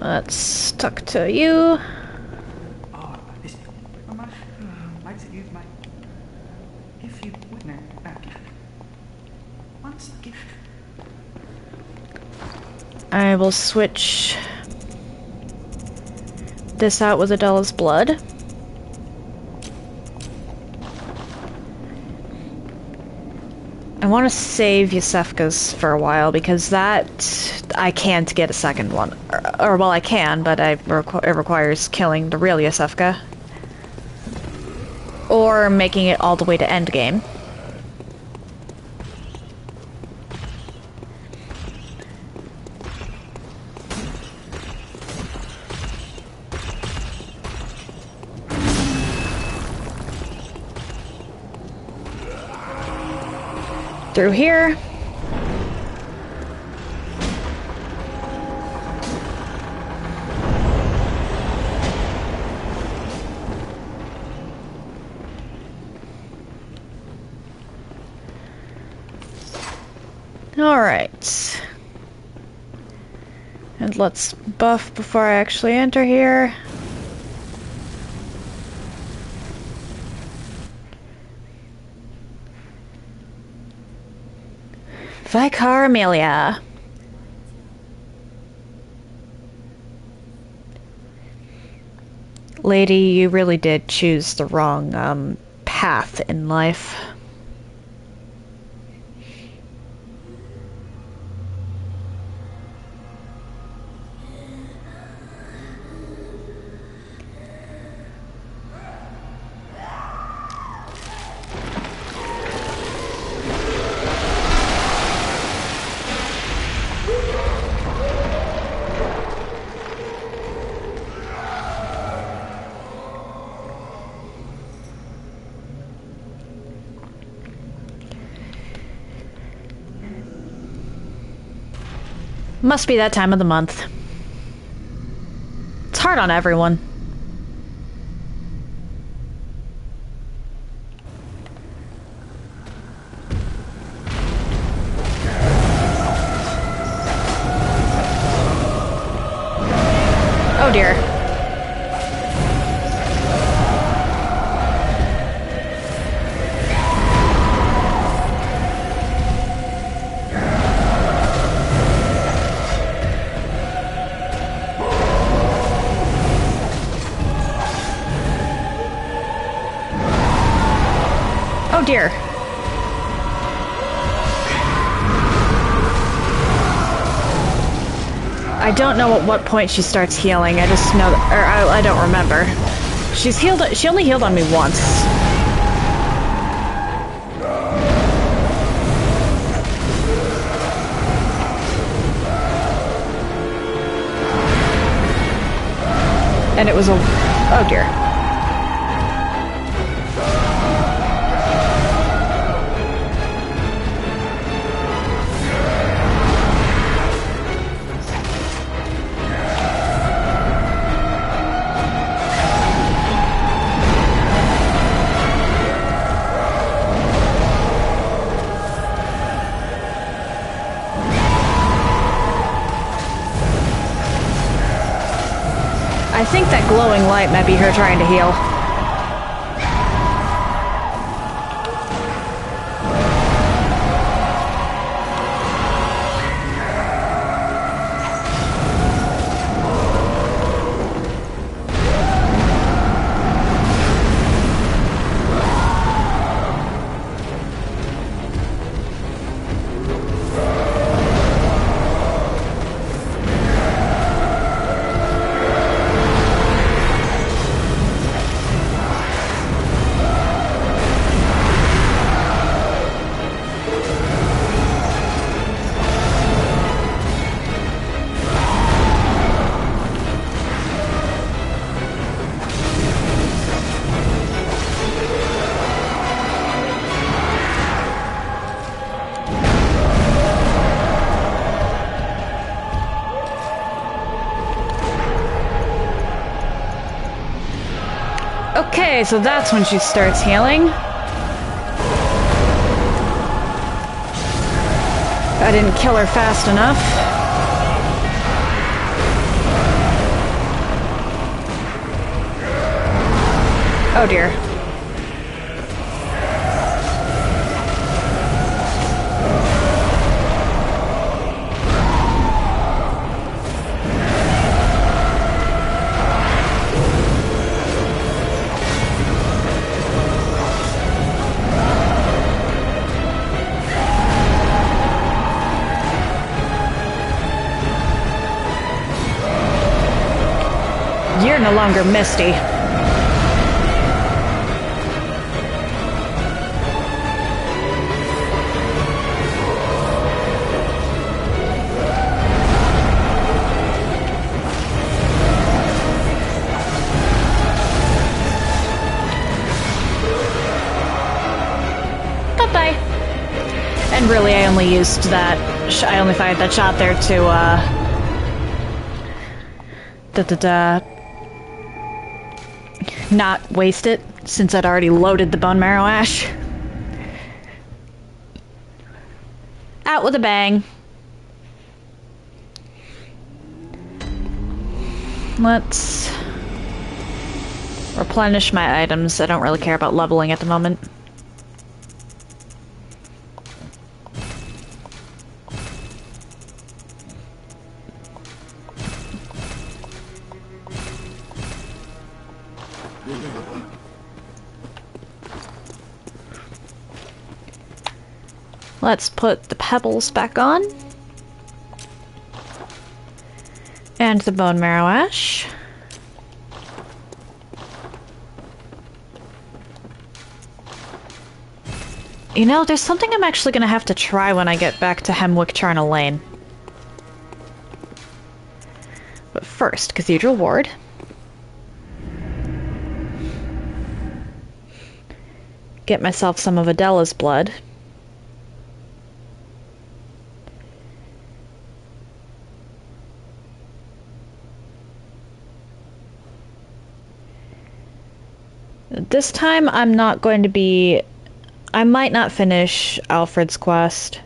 Let's talk to you.
Oh, this... Mama, like to use my... If you wouldn't back. Once again...
I will switch this out with Adela's blood. I want to save Yosefka's for a while because that I can't get a second one. Or well, I can, but it requires killing the real Yosefka. Or making it all the way to endgame. Through here. Alright. And let's buff before I actually enter here. Vicar Amelia. Lady, you really did choose the wrong, path in life. Must be that time of the month. It's hard on everyone. Oh dear. Oh dear. I don't know at what point she starts healing. I just know that, or I don't remember. She's healed. She only healed on me once. And it was a... oh dear. I think that glowing light might be her trying to heal. Okay, so that's when she starts healing. I didn't kill her fast enough. Oh dear. You're no longer Misty. Bye-bye. And really, I only used that... I only fired that shot there to, not waste it, since I'd already loaded the bone marrow ash. Out with a bang. Let's replenish my items. I don't really care about leveling at the moment. Let's put the pebbles back on. And the bone marrow ash. You know, there's something I'm actually gonna have to try when I get back to Hemwick Charnel Lane. But first, Cathedral Ward. Get myself some of Adela's blood. This time I'm not going to be... I might not finish Alfred's quest.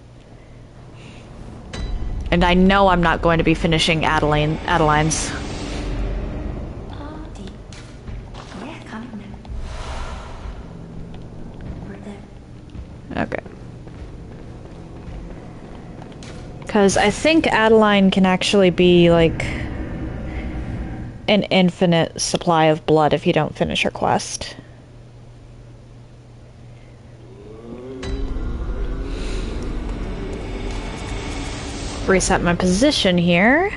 And I know I'm not going to be finishing Adeline's.
Party. Yeah, come now. Right there.
Okay. Because I think Adeline can actually be, like, an infinite supply of blood if you don't finish her quest. Reset my position here.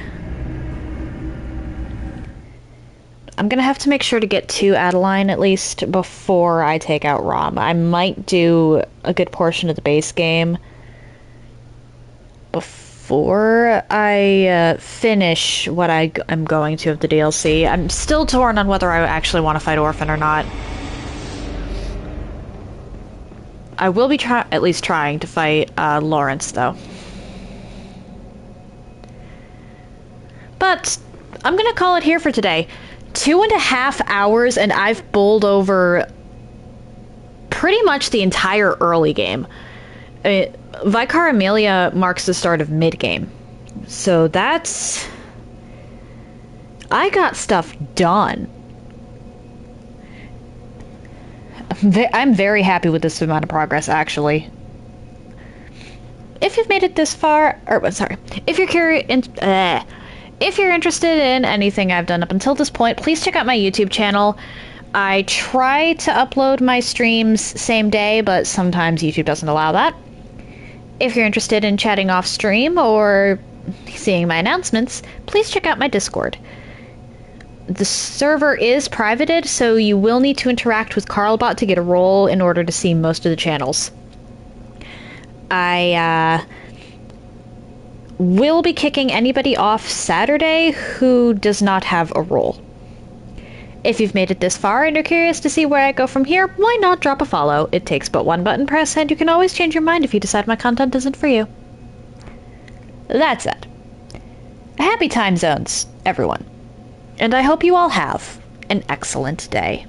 I'm gonna have to make sure to get to Adeline at least before I take out Rom. I might do a good portion of the base game before I finish what I am going to of the DLC. I'm still torn on whether I actually want to fight Orphan or not. I will be at least trying to fight Lawrence, though. But I'm gonna call it here for today. 2.5 hours and I've bowled over pretty much the entire early game. Vicar Amelia marks the start of mid-game. So that's... I got stuff done. I'm very happy with this amount of progress, actually. If you've made it this far... Or, sorry. If you're curious... If you're interested in anything I've done up until this point, please check out my YouTube channel. I try to upload my streams same day, but sometimes YouTube doesn't allow that. If you're interested in chatting off stream or seeing my announcements, please check out my Discord. The server is privated, so you will need to interact with Carlbot to get a role in order to see most of the channels. I will be kicking anybody off Saturday who does not have a role. If you've made it this far and you're curious to see where I go from here, why not drop a follow? It takes but one button press, and you can always change your mind if you decide my content isn't for you. That's it. Happy time zones, everyone. And I hope you all have an excellent day.